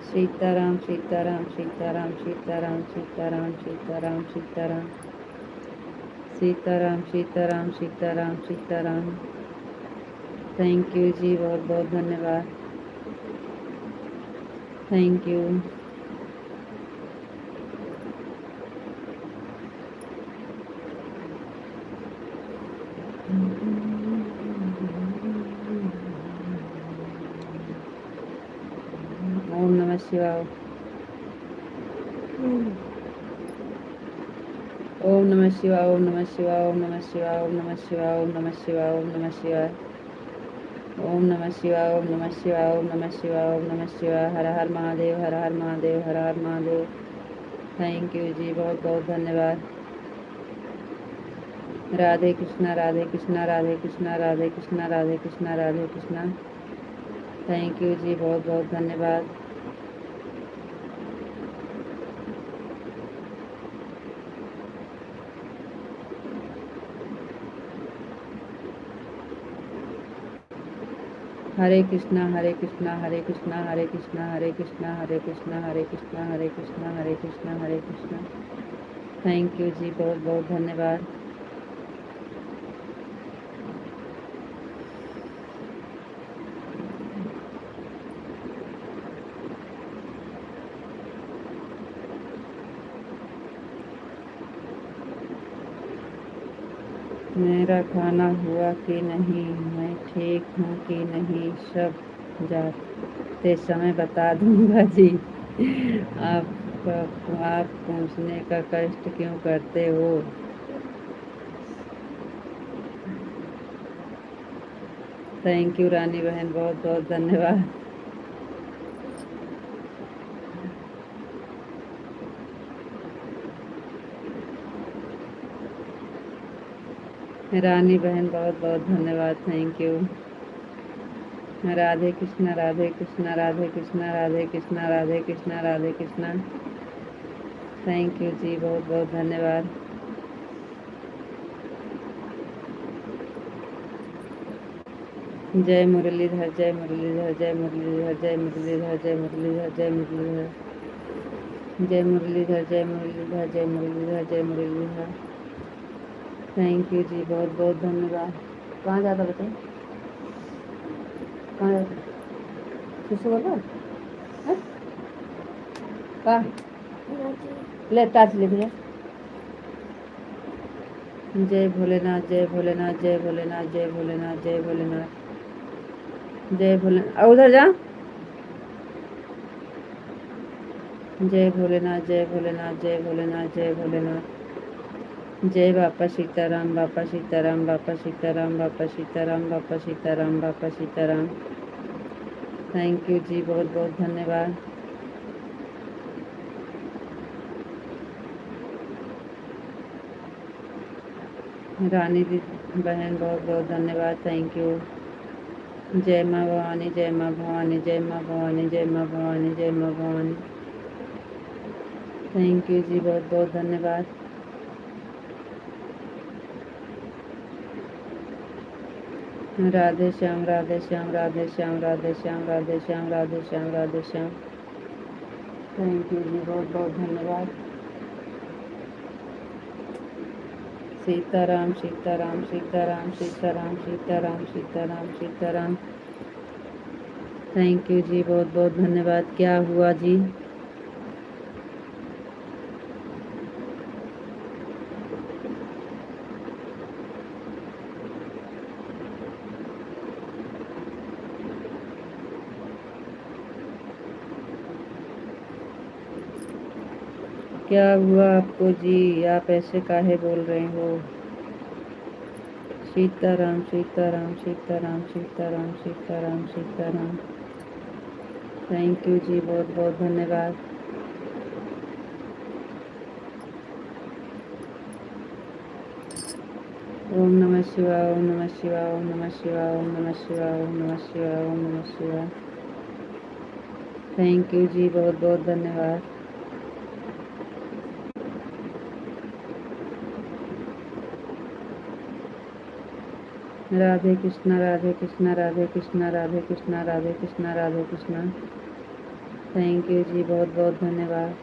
सीताराम सीताराम सीताराम सीताराम सीताराम सीताराम सीताराम सीताराम सीताराम सीताराम सीताराम। थैंक यू जी, बहुत बहुत धन्यवाद। Thank you. ओम नमः शिवाय, ओम नमः शिवाय, ओम नमः शिवाय, ओम नमः शिवाय, ओम नमः शिवाय, ओम नमः शिवाय, ओम नमः शिवाय, ओम नमः शिवाय, ओम नमः शिवाय, ओम नमः शिवाय, ओम नमः शिवाय। हर हर महादेव, हर हर महादेव, हर हर महादेव। थैंक यू जी, बहुत बहुत धन्यवाद। राधे कृष्णा राधे कृष्णा राधे कृष्णा राधे कृष्णा राधे कृष्णा राधे कृष्णा। थैंक यू जी, बहुत बहुत धन्यवाद। हरे कृष्णा हरे कृष्णा हरे कृष्णा हरे कृष्णा हरे कृष्णा हरे कृष्णा हरे कृष्णा हरे कृष्णा हरे कृष्णा हरे कृष्णा। थैंक यू जी, बहुत बहुत धन्यवाद। मेरा खाना हुआ कि नहीं, मैं ठीक हूँ कि नहीं, सब जाते समय बता दूंगा जी। आप पूछने का कष्ट क्यों करते हो? थैंक यू रानी बहन, बहुत बहुत धन्यवाद। रानी बहन बहुत बहुत धन्यवाद, thank you. Radhe Krishna Radhe Krishna Radhe Krishna Radhe Krishna Radhe Krishna Radhe Krishna. Thank you जी, बहुत बहुत धन्यवाद। जय मुरलीधर जय मुरलीधर जय मुरलीधर जय मुरलीधर जय मुरलीधर जय मुरलीधर जय मुरलीधर जय मुरलीधर जय मुरलीधर जय मुरलीधर। थैंक यू जी, बहुत बहुत धन्यवाद। कहाँ जाता बेटे, कहाँ जाता? शिशु बोलो कहाँ ले टाच ले भैया। जय भोलेनाथ जय भोलेनाथ जय भोलेनाथ जय भोलेनाथ जय भोलेनाथ जय भोलेनाथ। उधर जा। जय भोलेनाथ जय भोलेनाथ जय भोलेनाथ जय भोलेनाथ। जय बापा सीताराम बापा सीताराम बापा सीताराम बापा सीताराम बापा सीताराम बापा सीताराम। थैंक यू जी, बहुत बहुत धन्यवाद। रानी दी बहन बहुत बहुत धन्यवाद, थैंक यू। जय माँ भवानी जय माँ भवानी जय माँ भवानी जय माँ भवानी जय माँ भवानी। थैंक यू जी, बहुत बहुत धन्यवाद। राधे श्याम राधे श्याम राधे श्याम राधे श्याम राधे श्याम राधे श्याम राधे श्याम। थैंक यू जी, बहुत बहुत धन्यवाद। सीताराम सीताराम सीताराम सीताराम सीताराम सीताराम सीताराम। थैंक यू जी, बहुत बहुत धन्यवाद। क्या हुआ जी? क्या हुआ आपको जी? आप ऐसे काहे बोल रहे हो? सीताराम सीताराम सीताराम सीताराम सीताराम सीताराम। थैंक यू जी, बहुत बहुत धन्यवाद। ओम नमः शिवाय ओम नमः शिवाय ओम नमः शिवाय ओम नमः शिवाय ओम नमः शिवाय ओम नमः शिवाय। थैंक यू जी, बहुत बहुत धन्यवाद। राधे कृष्णा राधे कृष्णा राधे कृष्णा राधे कृष्णा राधे कृष्णा राधे कृष्णा। थैंक यू जी, बहुत बहुत धन्यवाद।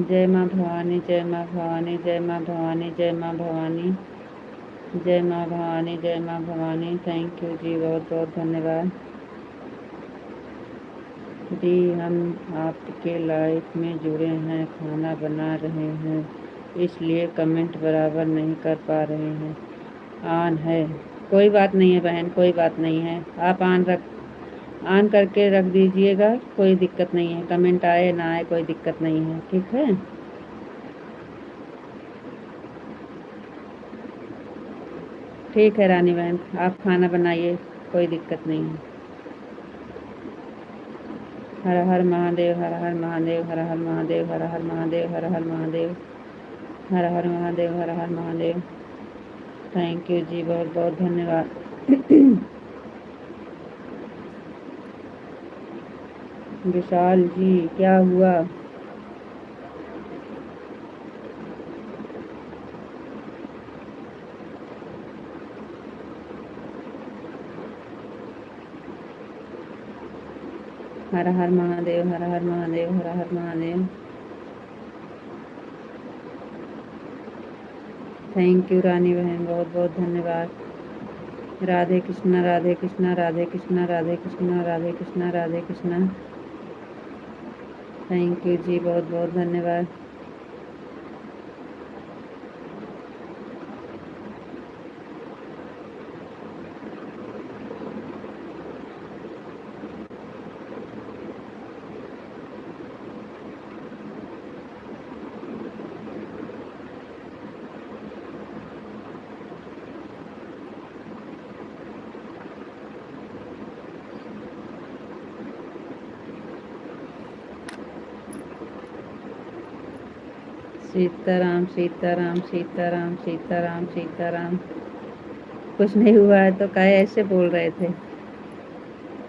जय माँ भवानी जय माँ भवानी जय माँ भवानी जय माँ भवानी जय माँ भवानी जय माँ भवानी। थैंक यू जी, बहुत बहुत धन्यवाद। जी हम आपके लाइफ में जुड़े हैं, खाना बना रहे हैं, इसलिए कमेंट बराबर नहीं कर पा रहे हैं। ऑन है, कोई बात नहीं है बहन, कोई बात नहीं है। आप ऑन करके रख दीजिएगा, कोई दिक्कत नहीं है। कमेंट आए ना आए कोई दिक्कत नहीं है, ठीक है। ठीक है रानी बहन, आप खाना बनाइए, कोई दिक्कत नहीं है। हर हर महादेव, हर हर महादेव, हर हर महादेव, हर हर महादेव, हर हर महादेव, हर हर महादेव, हर हर महादेव। थैंक यू जी, बहुत बहुत धन्यवाद। विशाल जी, क्या हुआ? हर हर महादेव, हर हर महादेव, हर हर महादेव। थैंक यू रानी बहन, बहुत बहुत धन्यवाद। राधे कृष्णा, राधे कृष्णा, राधे कृष्णा, राधे कृष्णा, राधे कृष्णा, राधे कृष्णा। थैंक यू जी, बहुत बहुत धन्यवाद। सीताराम, सीताराम, सीताराम, सीताराम, सीताराम। कुछ नहीं हुआ है तो काहे ऐसे बोल रहे थे?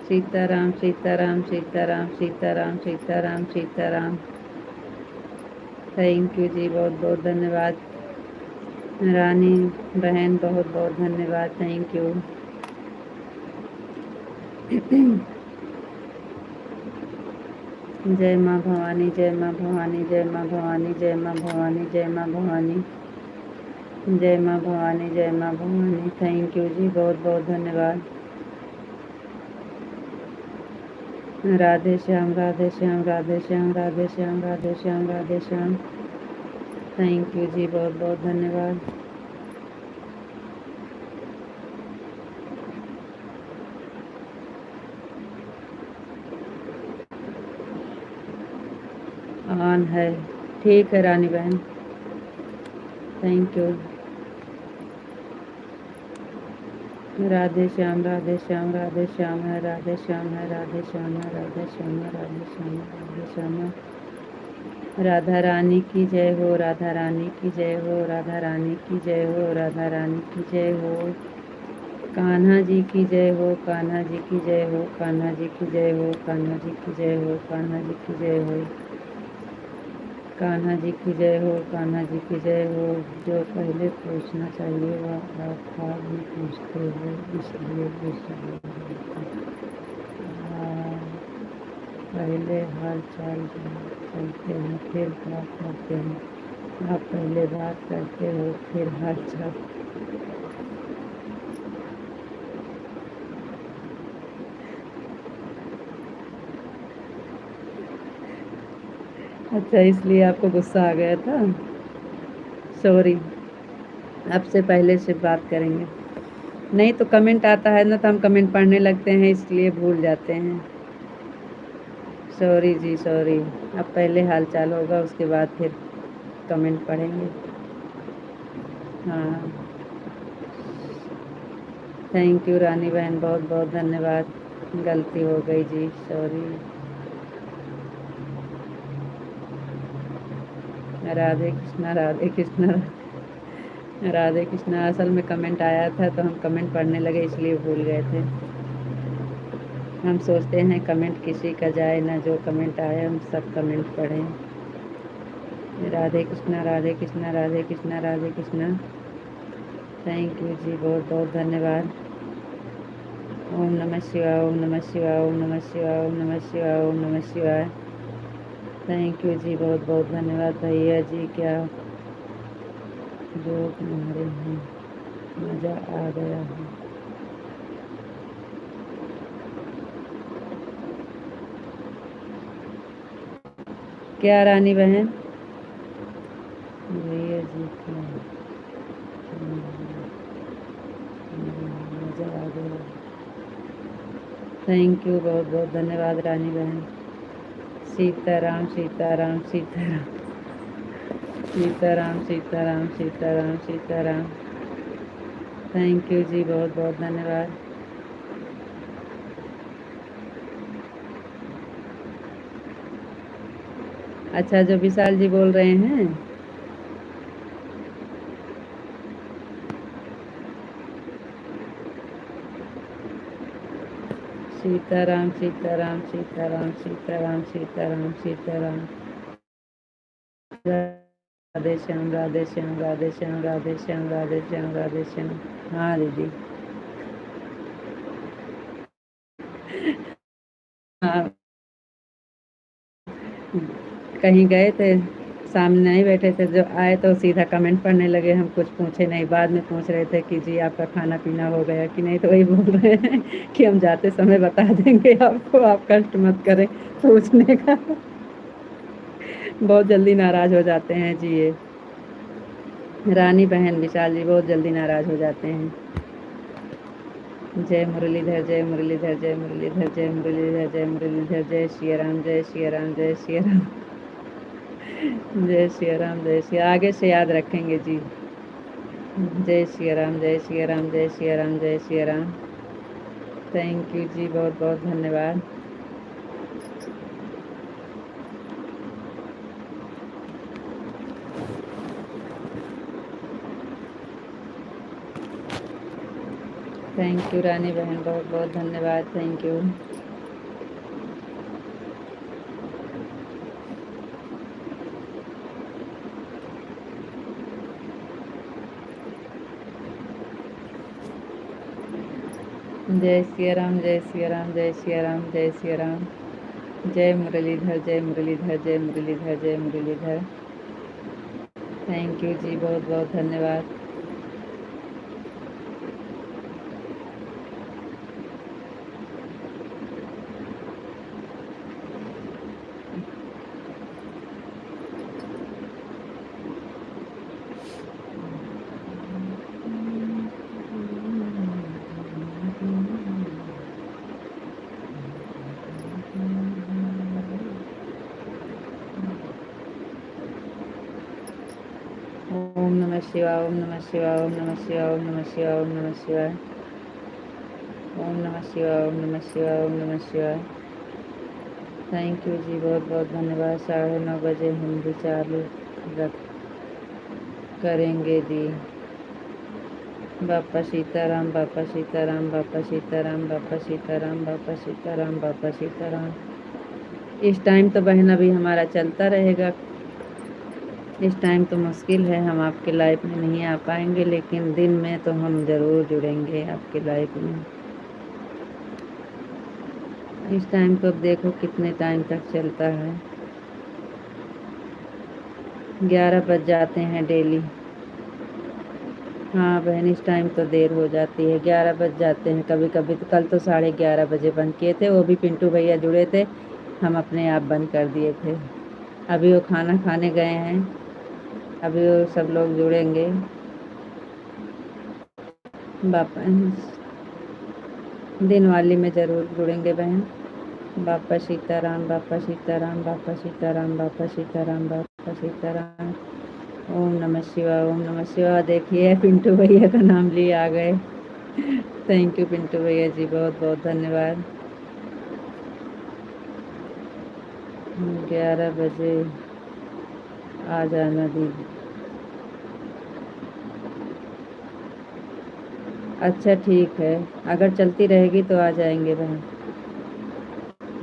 सीताराम, सीताराम, सीताराम, सीताराम, सीताराम, सीताराम। थैंक यू जी, बहुत बहुत धन्यवाद। रानी बहन, बहुत बहुत धन्यवाद, थैंक यू। जय माँ भवानी, जय माँ भवानी, जय माँ भवानी, जय माँ भवानी, जय माँ भवानी, जय माँ भवानी, जय माँ भवानी। थैंक यू जी, बहुत बहुत धन्यवाद। राधे श्याम, राधे श्याम, राधे श्याम, राधे श्याम, राधे श्याम, राधे श्याम। थैंक यू जी, बहुत बहुत धन्यवाद। ऑन है, ठीक है रानी बहन, थैंक यू। राधे श्याम, राधे श्याम, राधे श्याम है, राधे श्याम है, राधे श्याम है, राधे श्याम है, राधे श्याम है, राधे श्याम है। राधा रानी की जय हो, राधा रानी की जय हो, राधा रानी की जय हो, राधा रानी की जय हो। कान्हा जी की जय हो, कान्हा जी की जय हो, कान्हा जी की जय हो, कान्हा जी की जय हो, कान्हा जी की जय हो, कान्हा जी की जय हो, कान्हा जी की जय हो। जो पहले पूछना चाहिए वह आप बाद में पूछते हो, इसलिए पहले हाल चाल चलते हैं, फिर बात करते हैं। आप पहले बात करते हो, फिर हाल चाल। अच्छा, इसलिए आपको गुस्सा आ गया था? सॉरी, आपसे पहले से बात करेंगे। नहीं तो कमेंट आता है ना, तो हम कमेंट पढ़ने लगते हैं, इसलिए भूल जाते हैं। सॉरी जी, सॉरी। अब पहले हाल चाल होगा, उसके बाद फिर कमेंट पढ़ेंगे। हाँ, थैंक यू रानी बहन, बहुत बहुत धन्यवाद। गलती हो गई जी, सॉरी। राधे कृष्णा, राधे कृष्णा, राधे कृष्णा। असल में कमेंट आया था तो हम कमेंट पढ़ने लगे, इसलिए भूल गए थे। हम सोचते हैं कमेंट किसी का जाए ना, जो कमेंट आए हम सब कमेंट पढ़ें। राधे कृष्णा, राधे कृष्णा, राधे कृष्णा, राधे कृष्णा। थैंक यू जी, बहुत बहुत धन्यवाद। ओम नमः शिवाय, ओम नमः शिवाय, ओम नमः शिवाय, ओम नमः शिवाय, ओम नमः शिवाय। थैंक यू जी, बहुत बहुत धन्यवाद। भैया जी, क्या जोक मारे हैं, मज़ा आ गया है। क्या रानी बहन? भैया जी, क्या मज़ा आ गया। थैंक यू, बहुत बहुत धन्यवाद रानी बहन। सीताराम, सीताराम, सीताराम, सीताराम, सीताराम, सीताराम, सीताराम। थैंक यू जी, बहुत बहुत धन्यवाद। अच्छा, जो विशाल जी बोल रहे हैं, सीताराम सीताराम सीताराम सीताराम सीताराम सीताराम, राधे श्याम राधे श्याम राधे श्याम राधे श्याम राधे श्याम राधे श्याम। हाँ दीदी, हाँ कहीं गए थे, सामने नहीं बैठे थे, जो आए तो सीधा कमेंट पढ़ने लगे, हम कुछ पूछे नहीं। बाद में पूछ रहे थे कि जी आपका खाना पीना हो गया कि नहीं, तो वही बोल रहे हैं कि हम जाते समय बता देंगे आपको, आप कष्ट मत करें पूछने का। बहुत जल्दी नाराज हो जाते हैं जी ये रानी बहन विशाल जी, बहुत जल्दी नाराज हो जाते हैं। जय मुरलीधर जय मुरलीधर जय मुरलीधर जय मुरलीधर जय मुरलीधर, जय श्री राम जय श्री राम जय श्री राम जय श्री राम जय श्री, आगे से याद रखेंगे जी। जय श्री राम जय श्री राम जय श्री राम जय श्री राम। थैंक यू जी, बहुत बहुत धन्यवाद। थैंक यू रानी बहन, बहुत बहुत धन्यवाद। Thank you. जय श्री राम जय श्री राम जय श्री राम जय श्री राम। जय मुरलीधर जय मुरलीधर जय मुरलीधर जय मुरलीधर। थैंक यू जी, बहुत बहुत धन्यवाद। ओम नमः शिवाय ओम नमः शिवाय ओम नमः शिवाय ओम नमः शिवाय ओम नमः शिवाय ओम नमः शिवाय ओम नमः शिवाय ओम नमः शिवाय। थैंक यू जी, बहुत बहुत धन्यवाद। 9:30 बजे हिंदी चालू रख करेंगे दी। बापा सीताराम बापा सीताराम बापा सीताराम बापा सीताराम बापा सीताराम बापा सीताराम। इस टाइम तो बहन अभी हमारा चलता रहेगा, इस टाइम तो मुश्किल है, हम आपके लाइफ में नहीं आ पाएंगे, लेकिन दिन में तो हम ज़रूर जुड़ेंगे आपके लाइफ में। इस टाइम तो अब देखो कितने टाइम तक चलता है, 11 बज जाते हैं डेली। हाँ बहन, इस टाइम तो देर हो जाती है, 11 बज जाते हैं कभी कभी। तो कल तो 11:30 बजे बंद किए थे, वो भी पिंटू भैया जुड़े थे, हम अपने आप बंद कर दिए थे। अभी वो खाना खाने गए हैं, अभी वो सब लोग जुड़ेंगे। बापा दिन वाली में ज़रूर जुड़ेंगे बहन। बापा सीताराम बापा सीताराम बापा सीताराम बापा सीताराम बापा सीताराम। ओम नमः शिवाय ओम नमः शिवाय। देखिए पिंटू भैया का नाम लिए आ गए। थैंक यू पिंटू भैया जी, बहुत बहुत धन्यवाद। 11 बजे आ जाना दीदी। अच्छा ठीक है, अगर चलती रहेगी तो आ जाएंगे बहन।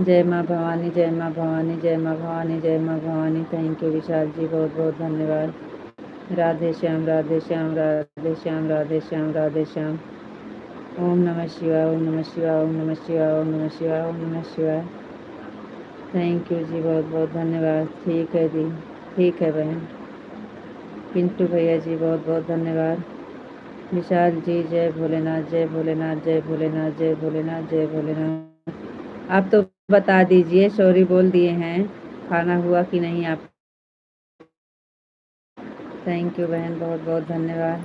जय माँ भवानी जय माँ भवानी जय माँ भवानी जय माँ भवानी। थैंक यू विशाल जी, बहुत बहुत धन्यवाद। राधे श्याम राधे श्याम राधे श्याम राधे श्याम राधे श्याम। ओम नमः शिवाय ओम नमः शिवाय ओम नमः शिवाय ओम नमः शिवाय ओम नमः शिवाय। थैंक यू जी, बहुत बहुत धन्यवाद। ठीक है दी, ठीक है बहन। पिंटू भैया जी बहुत बहुत धन्यवाद। विशाल जी जय भोलेनाथ जय भोलेनाथ जय भोलेनाथ जय भोलेनाथ जय भोलेनाथ। आप तो बता दीजिए, सॉरी बोल दिए हैं, खाना हुआ कि नहीं आप। थैंक यू बहन, बहुत बहुत धन्यवाद।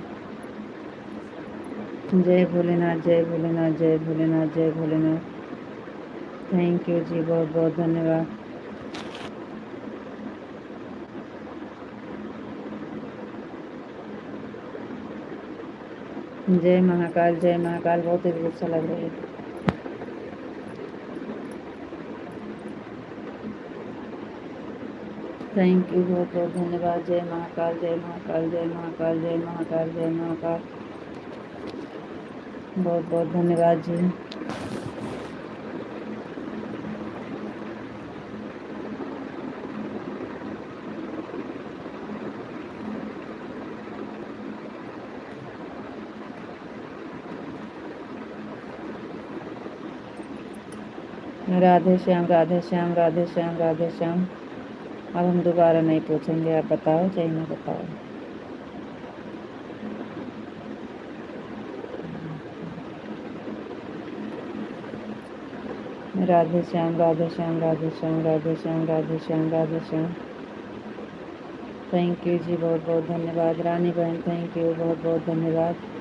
जय भोलेनाथ जय भोलेनाथ जय भोलेनाथ जय भोलेनाथ। थैंक यू जी, बहुत बहुत धन्यवाद। जय महाकाल, जय महाकाल। बहुत ही अच्छा लग रहा है। थैंक यू, बहुत बहुत धन्यवाद। जय महाकाल, जय महाकाल, जय महाकाल, जय महाकाल, जय महाकाल। बहुत बहुत धन्यवाद जी। राधे श्याम, राधे श्याम, राधे श्याम, राधे श्याम। अब हम दोबारा नहीं पूछेंगे, आप बताओ चाहे ना बताओ। राधे श्याम, राधे श्याम, राधे श्याम, राधे श्याम, राधे श्याम, राधे श्याम। थैंक यू जी, बहुत बहुत धन्यवाद। रानी बहन थैंक यू, बहुत बहुत धन्यवाद।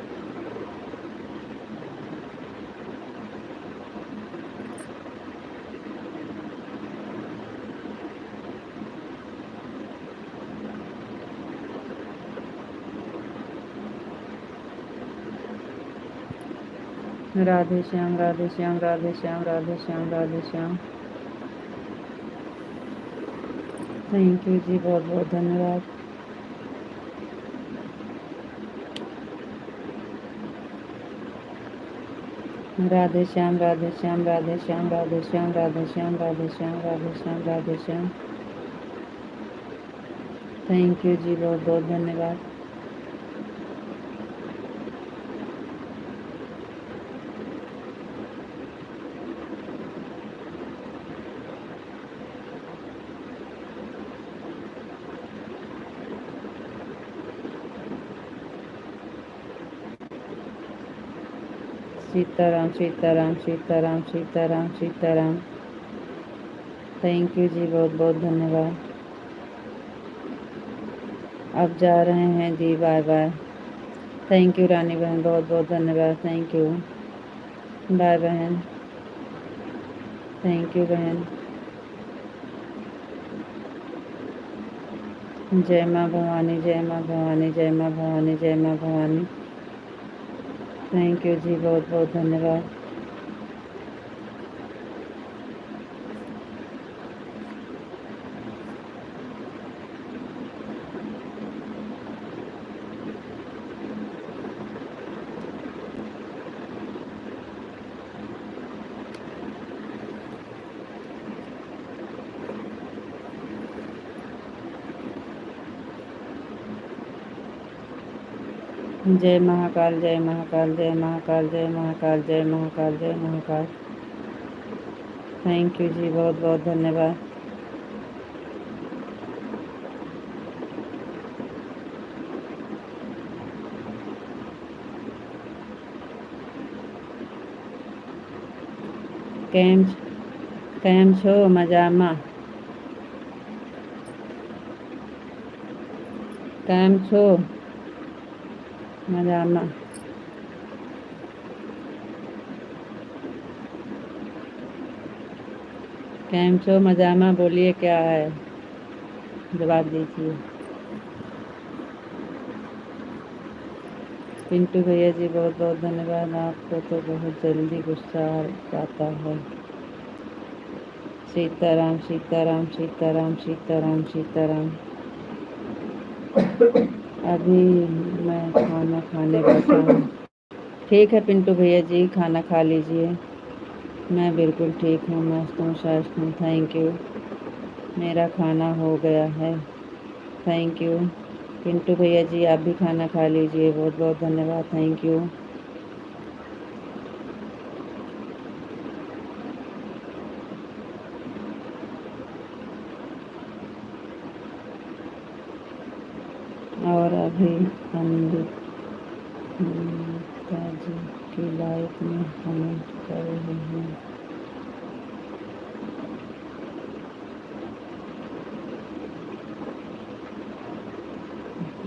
राधे श्याम, राधे श्याम, राधे श्याम, राधे श्याम, राधे श्याम। थैंक यू जी, बहुत बहुत धन्यवाद। राधे श्याम, राधे श्याम, राधे श्याम, राधे श्याम, राधे श्याम, राधे श्याम, राधे श्याम, राधे श्याम। थैंक यू जी, बहुत बहुत धन्यवाद। सीताराम, सीताराम, सीताराम, सीताराम, सीताराम। थैंक यू जी, बहुत बहुत धन्यवाद। अब जा रहे हैं जी, bye bye. Thank you Rani बहन, बहुत बहुत धन्यवाद। थैंक यू, बाय बहन। थैंक यू बहन। जय माँ भवानी, जय माँ भवानी, जय माँ भवानी, जय माँ भवानी। थैंक यू जी, बहुत बहुत धन्यवाद। जय महाकाल, जय महाकाल, जय महाकाल, जय महाकाल, जय महाकाल, जय महाकाल। थैंक यू जी, बहुत बहुत धन्यवाद। કેમ છો? મજામાં? કેમ છો? મજામાં? કેમ છો? મજામાં? बोलिए क्या है, जवाब दीजिए। पिंटू भैया जी, बहुत बहुत धन्यवाद। आपको तो बहुत जल्दी गुस्सा आता है। सीताराम, सीताराम, सीताराम, सीताराम, सीताराम। अभी मैं खाना खाने बैठा हूँ। ठीक है पिंटू भैया जी, खाना खा लीजिए। मैं बिल्कुल ठीक हूँ, मस्त हूँ, स्वस्थ हूँ। थैंक यू, मेरा खाना हो गया है। थैंक यू पिंटू भैया जी, आप भी खाना खा लीजिए। बहुत बहुत धन्यवाद। Thank you. और अभी पंडित जी की लाइफ में कमेंट कर रहे हैं।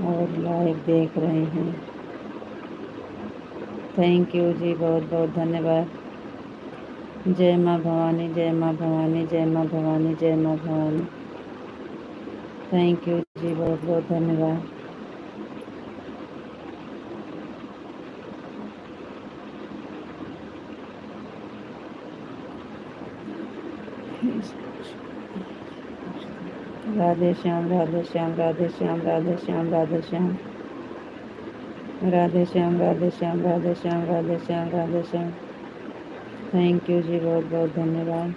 और लाइव देख रहे हैं। थैंक यू जी, बहुत बहुत धन्यवाद। जय माँ भवानी, जय माँ भवानी, जय माँ भवानी, जय माँ भवानी। थैंक यू जी, बहुत बहुत धन्यवाद। राधे श्याम राधे श्याम राधे श्याम राधे श्याम राधे श्याम राधे श्याम राधे श्याम राधे श्याम राधे श्याम राधे श्याम। थैंक यू जी, बहुत बहुत धन्यवाद।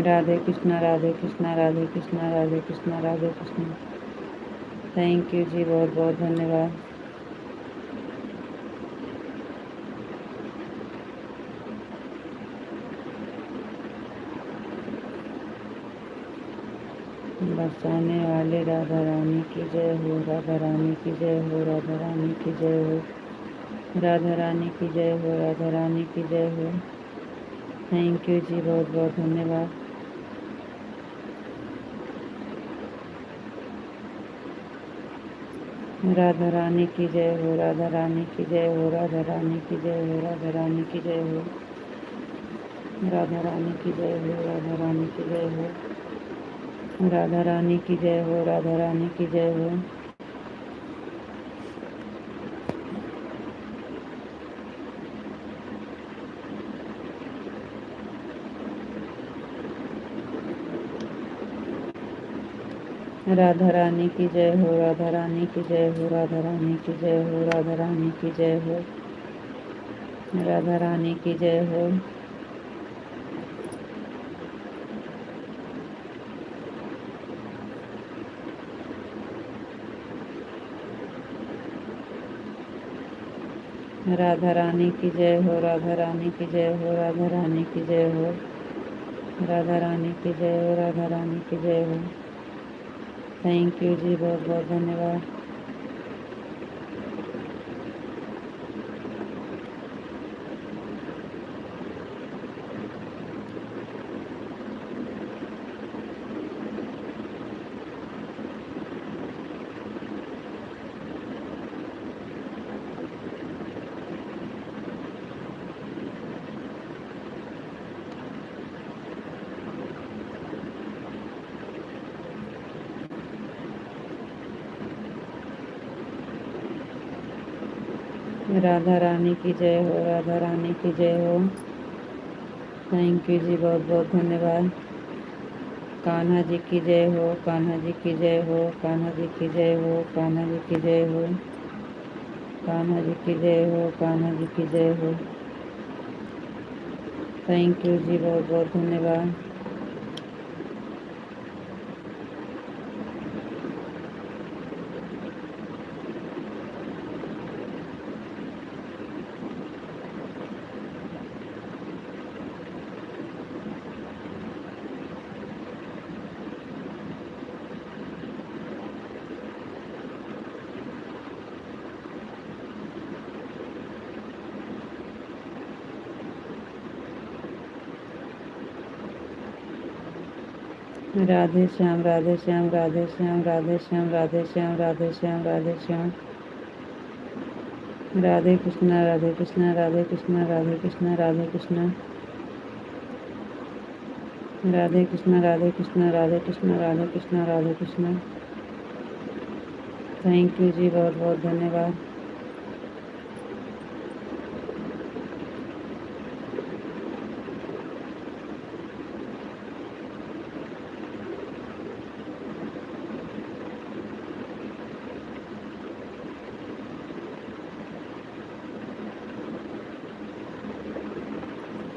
राधे कृष्णा राधे कृष्णा राधे कृष्णा राधे कृष्णा राधे कृष्णा। थैंक यू जी, बहुत बहुत धन्यवाद। बरसाने वाले राधा रानी की जय हो, राधा रानी की जय हो, राधा रानी की जय हो, राधा रानी की जय हो, राधा रानी की जय हो। थैंक यू जी, बहुत बहुत धन्यवाद। राधा रानी की जय हो, राधा रानी की जय हो, राधा रानी की जय हो, राधा रानी की जय हो, राधा रानी की जय हो, राधा रानी की जय हो, राधा रानी की जय हो, राधा रानी की जय हो। राधा रानी की जय हो, राधा रानी की जय हो, राधा रानी की जय हो, राधा रानी की जय हो, राधा रानी की जय हो। राधा रानी की जय हो, राधा रानी की जय हो, राधा रानी की जय हो, राधा रानी की जय हो, राधा रानी की जय हो। थैंक यू जी, बहुत बहुत धन्यवाद। राधा रानी की जय हो, राधा रानी की जय हो। थैंक यू जी, बहुत बहुत धन्यवाद। कान्हा जी की जय हो, कान्हा जी की जय हो, कान्हा जी की जय हो, कान्हा जी की जय हो, कान्हा जी की जय हो, कान्हा जी की जय हो। थैंक यू जी, बहुत बहुत धन्यवाद। राधे श्याम राधे श्याम राधे श्याम राधे श्याम राधे श्याम राधे श्याम राधे श्याम। राधे कृष्णा राधे कृष्णा राधे कृष्णा राधे कृष्णा राधे कृष्णा। राधे कृष्णा राधे कृष्णा राधे कृष्णा राधे कृष्णा राधे कृष्णा। थैंक यू जी, बहुत बहुत धन्यवाद।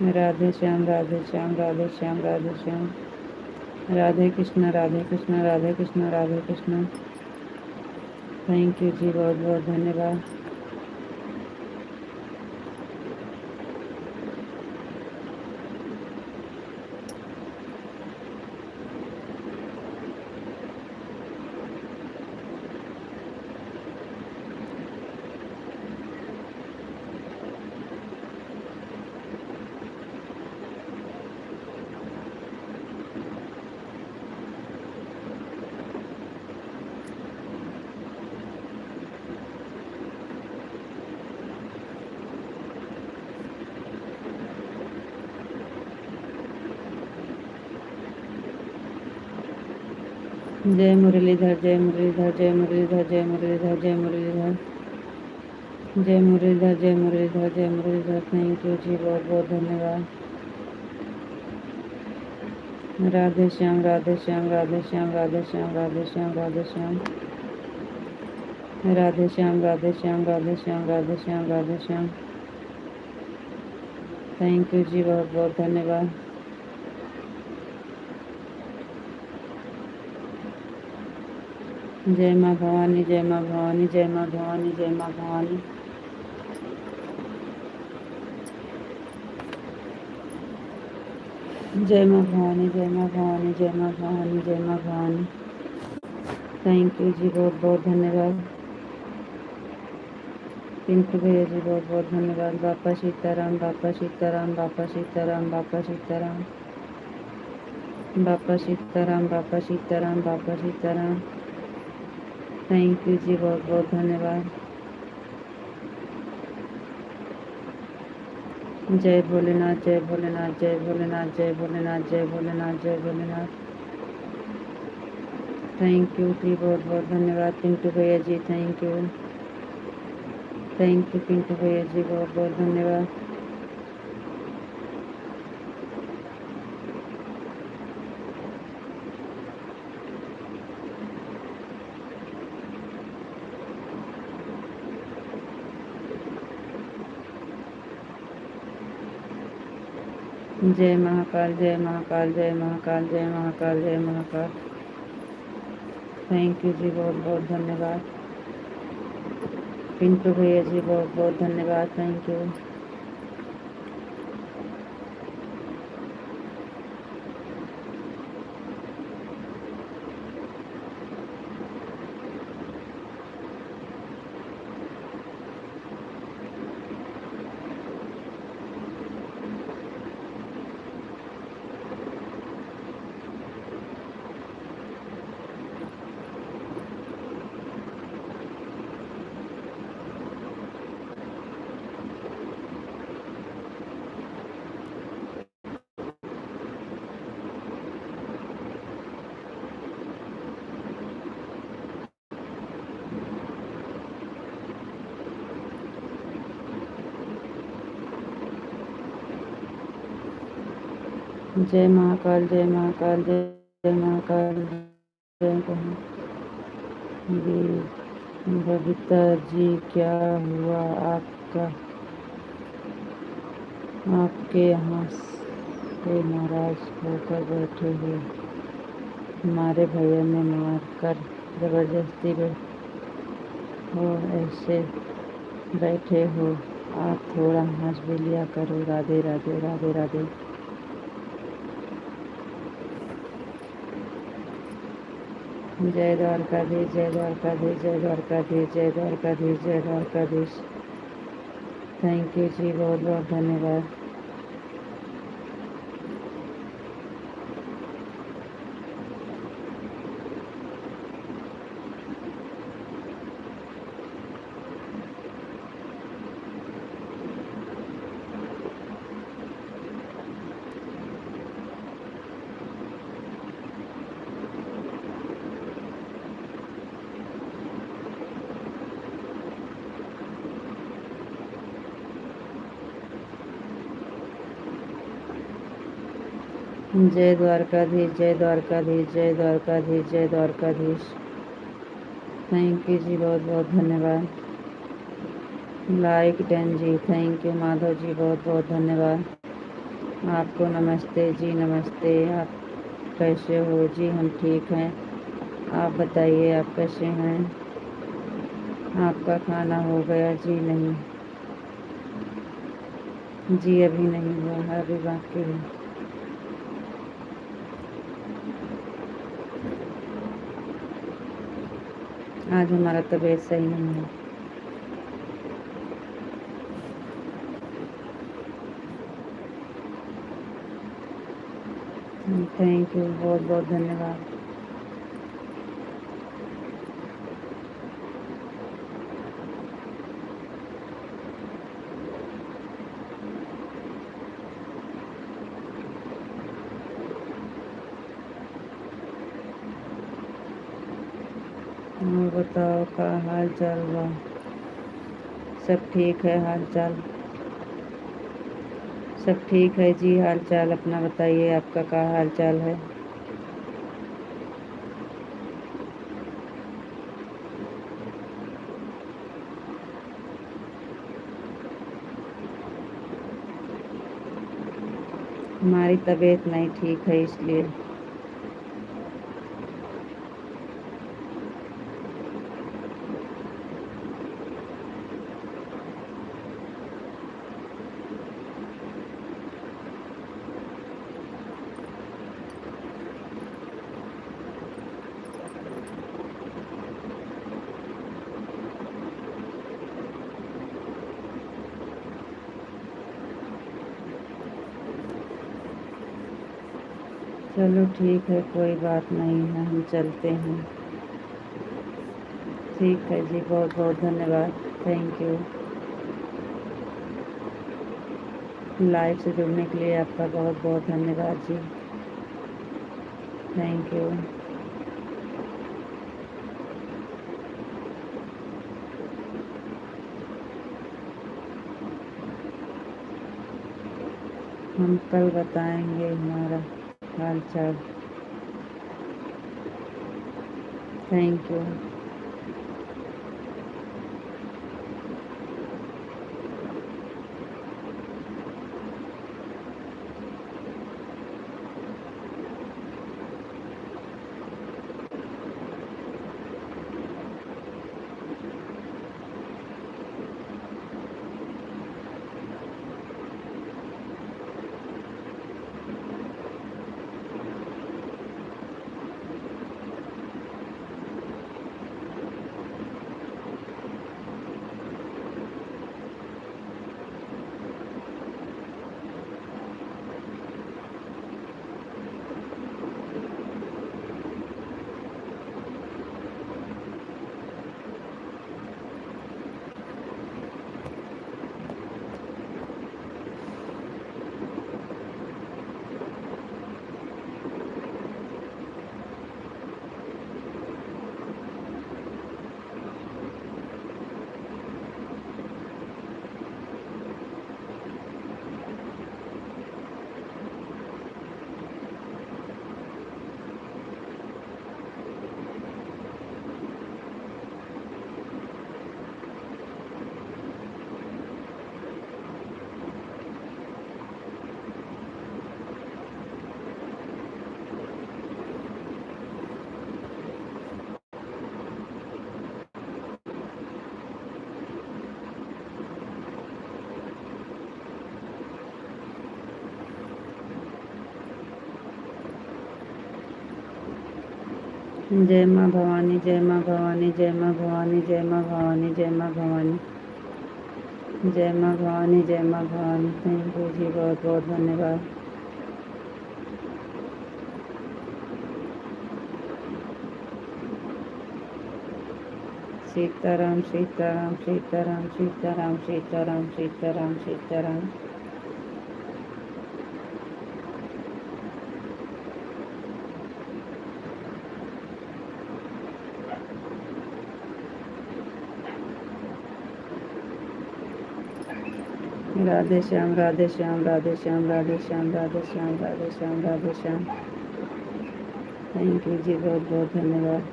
राधे श्याम राधे श्याम राधे श्याम राधे श्याम। राधे कृष्णा राधे कृष्णा राधे कृष्णा राधे कृष्णा। थैंक यू जी, बहुत बहुत धन्यवाद। जय मुरलीधर, जय मुरलीधर, जय मुरलीधर, जय मुरलीधर, जय मुरलीधर। जय मुरलीधर, जय मुरलीधर, जय मुरलीधर। थैंक यू जी, बहुत बहुत धन्यवाद। राधे श्याम, राधे श्याम, राधे श्याम, राधे श्याम, राधे श्याम, राधे श्याम, राधे श्याम, राधे श्याम, राधे श्याम, राधे श्याम, राधे श्याम। थैंक यू जी, बहुत बहुत धन्यवाद। जय माँ भवानी, जय माँ भवानी, जय माँ भवानी, जय माँ भवानी। जय माँ भवानी, जय माँ भवानी, जय माँ भवानी, जय माँ भवानी। थैंक यू जी, बहुत बहुत धन्यवाद। पिंटू भैया जी, बहुत बहुत धन्यवाद। बापा सीताराम, बापा सीताराम, बापा सीताराम, बापा सीताराम, बापा सीताराम, बापा सीताराम, बापा सीताराम। थैंक यू जी, बहुत बहुत धन्यवाद। जय भोलेनाथ, जय भोलेनाथ, जय भोलेनाथ, जय भोलेनाथ, जय भोलेनाथ, जय भोलेनाथ। थैंक यू जी, बहुत बहुत धन्यवाद पिंटू भैया जी। Thank you, thank you Pintu भैया जी, बहुत बहुत धन्यवाद। जय महाकाल, जय महाकाल, जय महाकाल, जय महाकाल, जय महाकाल। थैंक यू जी, बहुत बहुत धन्यवाद पिंटू भैया जी, बहुत बहुत धन्यवाद। Thank you. जय महाकाल, जय महाकाल, जय महाकाल, जय बबीता जी, क्या हुआ आपका? आपके यहाँ से नाराज होकर बैठे हो? हमारे भैया ने मार कर जबरदस्ती हो, ऐसे बैठे हो? आप थोड़ा हंस भी लिया करो। राधे राधे, राधे राधे। जय द्वारकाधीश, जय द्वारकाधीश, जय द्वारकाधीश, जय द्वारकाधीश, जय द्वारकाधीश। थैंक यू जी, बहुत बहुत धन्यवाद। जय द्वारकाधीश, जय द्वारकाधीश, जय द्वारकाधीश, जय द्वारकाधीश। थैंक यू जी, बहुत बहुत धन्यवाद। लाइक डन जी, थैंक यू माधव जी, बहुत बहुत धन्यवाद। आपको नमस्ते जी, नमस्ते। आप कैसे हो जी? हम ठीक हैं। आप बताइए, आप कैसे हैं? आपका खाना हो गया जी? नहीं जी, अभी नहीं हुआ है, अभी बाकी है। आज हमारा तबीयत सही नहीं है। थैंक यू, बहुत बहुत धन्यवाद। और बताओ, क्या हाल चाल बा? सब ठीक है हाल चाल? सब ठीक है जी हाल चाल। अपना बताइए, आपका क्या हाल चाल है? हमारी तबीयत नहीं ठीक है इसलिए। चलो ठीक है, कोई बात नहीं है, हम चलते हैं। ठीक है जी, बहुत बहुत धन्यवाद। Thank you. लाइव से जुड़ने के लिए आपका बहुत बहुत धन्यवाद जी। Thank you. हम कल बताएंगे हमारा हाल चाल। Thank you. जय माँ भवानी, जय माँ भवानी, जय माँ भवानी, जय माँ भवानी, जय माँ भवानी, जय माँ भवानी, जय माँ भवानी। थैंक यू जी, बहुत बहुत धन्यवाद। सीताराम सीताराम सीताराम सीताराम सीताराम सीताराम सीताराम। राधे श्याम राधे श्याम राधे श्याम राधे श्याम राधे श्याम राधे श्याम राधे श्याम। थैंक यू जी, बहुत बहुत धन्यवाद।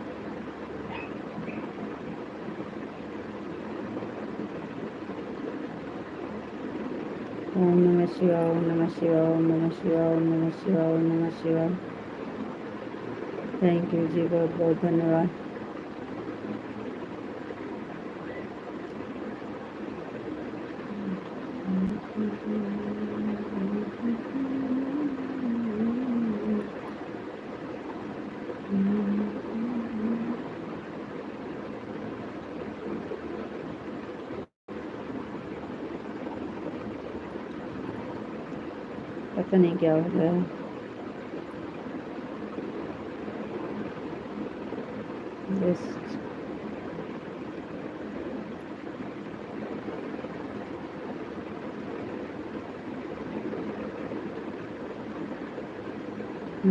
ओम नमः शिवाय, ओम नमः शिवाय, ओम नमः शिवाय, ओम नमः शिवाय, ओम नमः शिवाय। थैंक यू जी, बहुत बहुत धन्यवाद। पता नहीं क्या हो गया है।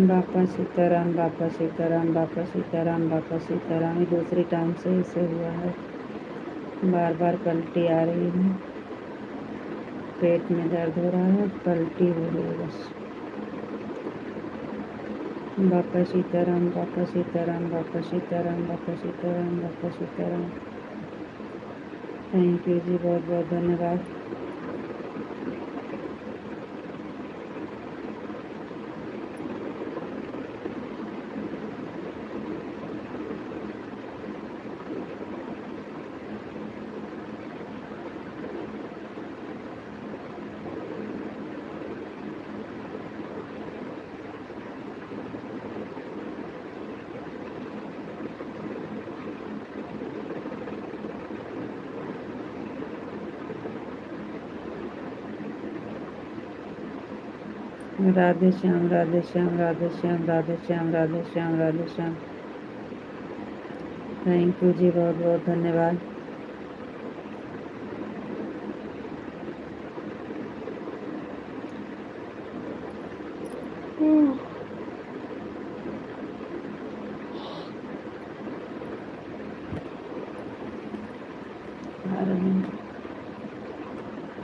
बापा सीताराम, बापा सीताराम, बापा सीताराम, बापा सीताराम। ये दूसरी टाइम से इसे हुआ है। बार बार पलटी आ रही है, पेट में दर्द हो रहा है, पलटी हो रही है बस। बापा सीताराम, बापा सीताराम, बापा सीताराम, बापा सीताराम, बापा सीताराम। थैंक यू जी, बहुत बहुत धन्यवाद। राधे श्याम, राधे श्याम, राधे श्याम, राधे श्याम, राधे श्याम, राधे श्याम। थैंक यू जी, बहुत बहुत धन्यवाद।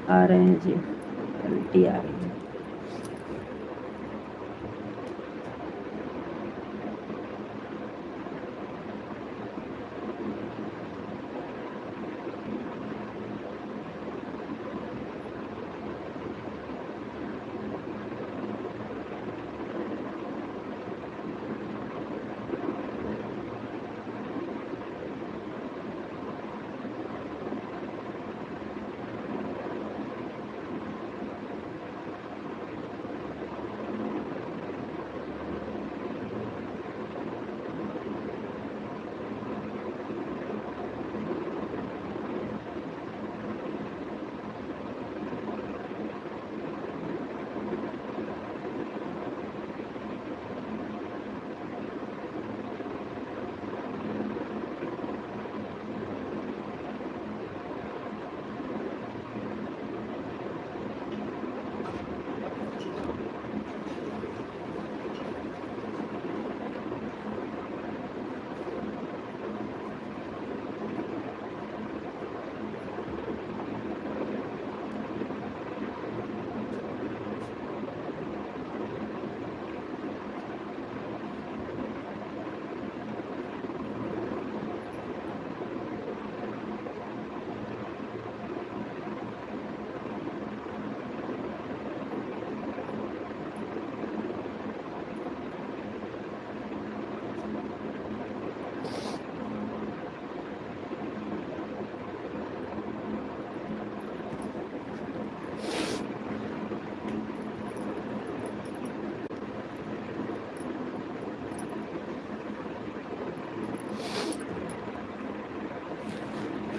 आ रहे हैं जी, उल्टी आ रही है।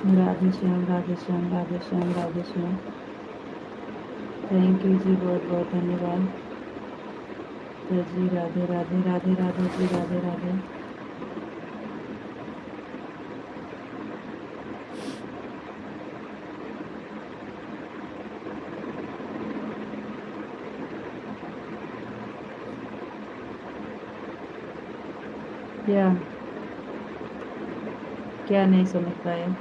राधे श्याम, राधे श्याम, राधे श्याम, राधे श्याम। थैंक यू जी, बहुत बहुत धन्यवाद। तो जी राधे राधे, राधे राधे जी, राधे राधे। क्या क्या नहीं समझ पाए?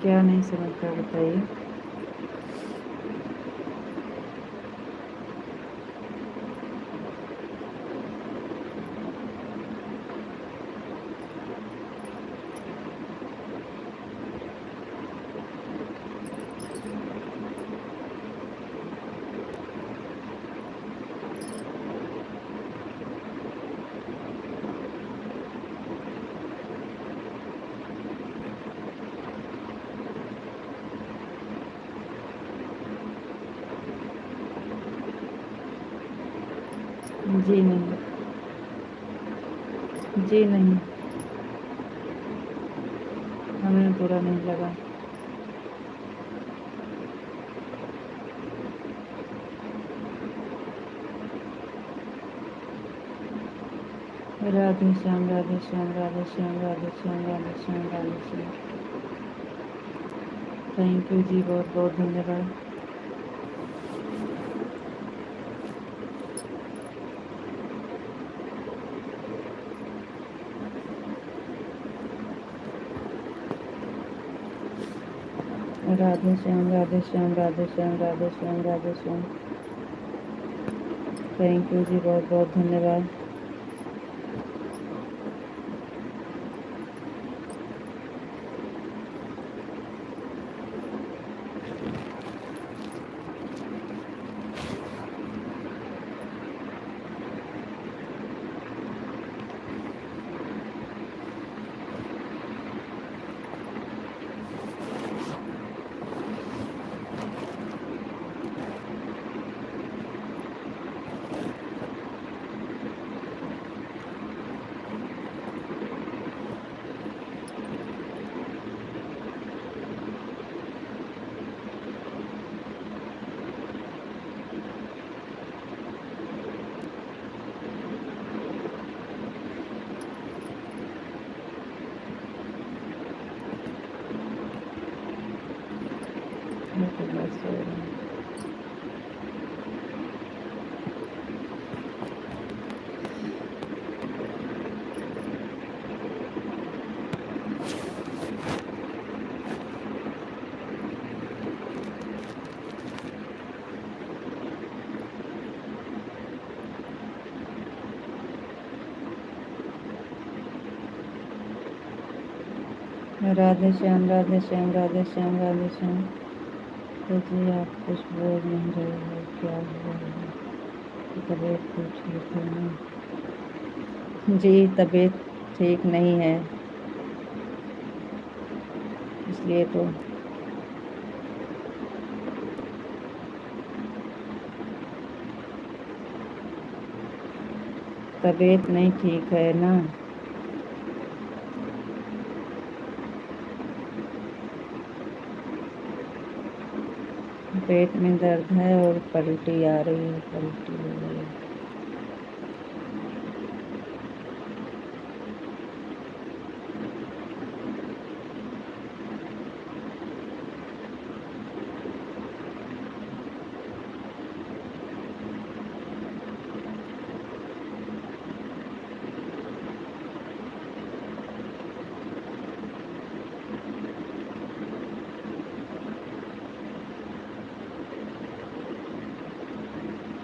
क्या नहीं समझ पाए बताइए? जी नहीं, जी नहीं। नहीं लगा। राधे श्याम राधे श्याम राधे श्याम राधे श्याम राधे श्याम राधे श्याम। थैंक यू जी, बहुत बहुत धन्यवाद। राधे श्याम राधे श्याम राधे श्याम राधे श्याम राधे श्याम। थैंक यू जी, बहुत बहुत धन्यवाद। राधे श्याम राधे श्याम राधे श्याम राधे श्याम। तो जी आप कुछ बोल नहीं रहे हो, क्या हुआ है? तबीयत तो ठीक है ना? जी तबीयत ठीक नहीं है, इसलिए तो तबीयत नहीं ठीक है ना। पेट में दर्द है और पलटी आ रही है, पलटी हो रही है।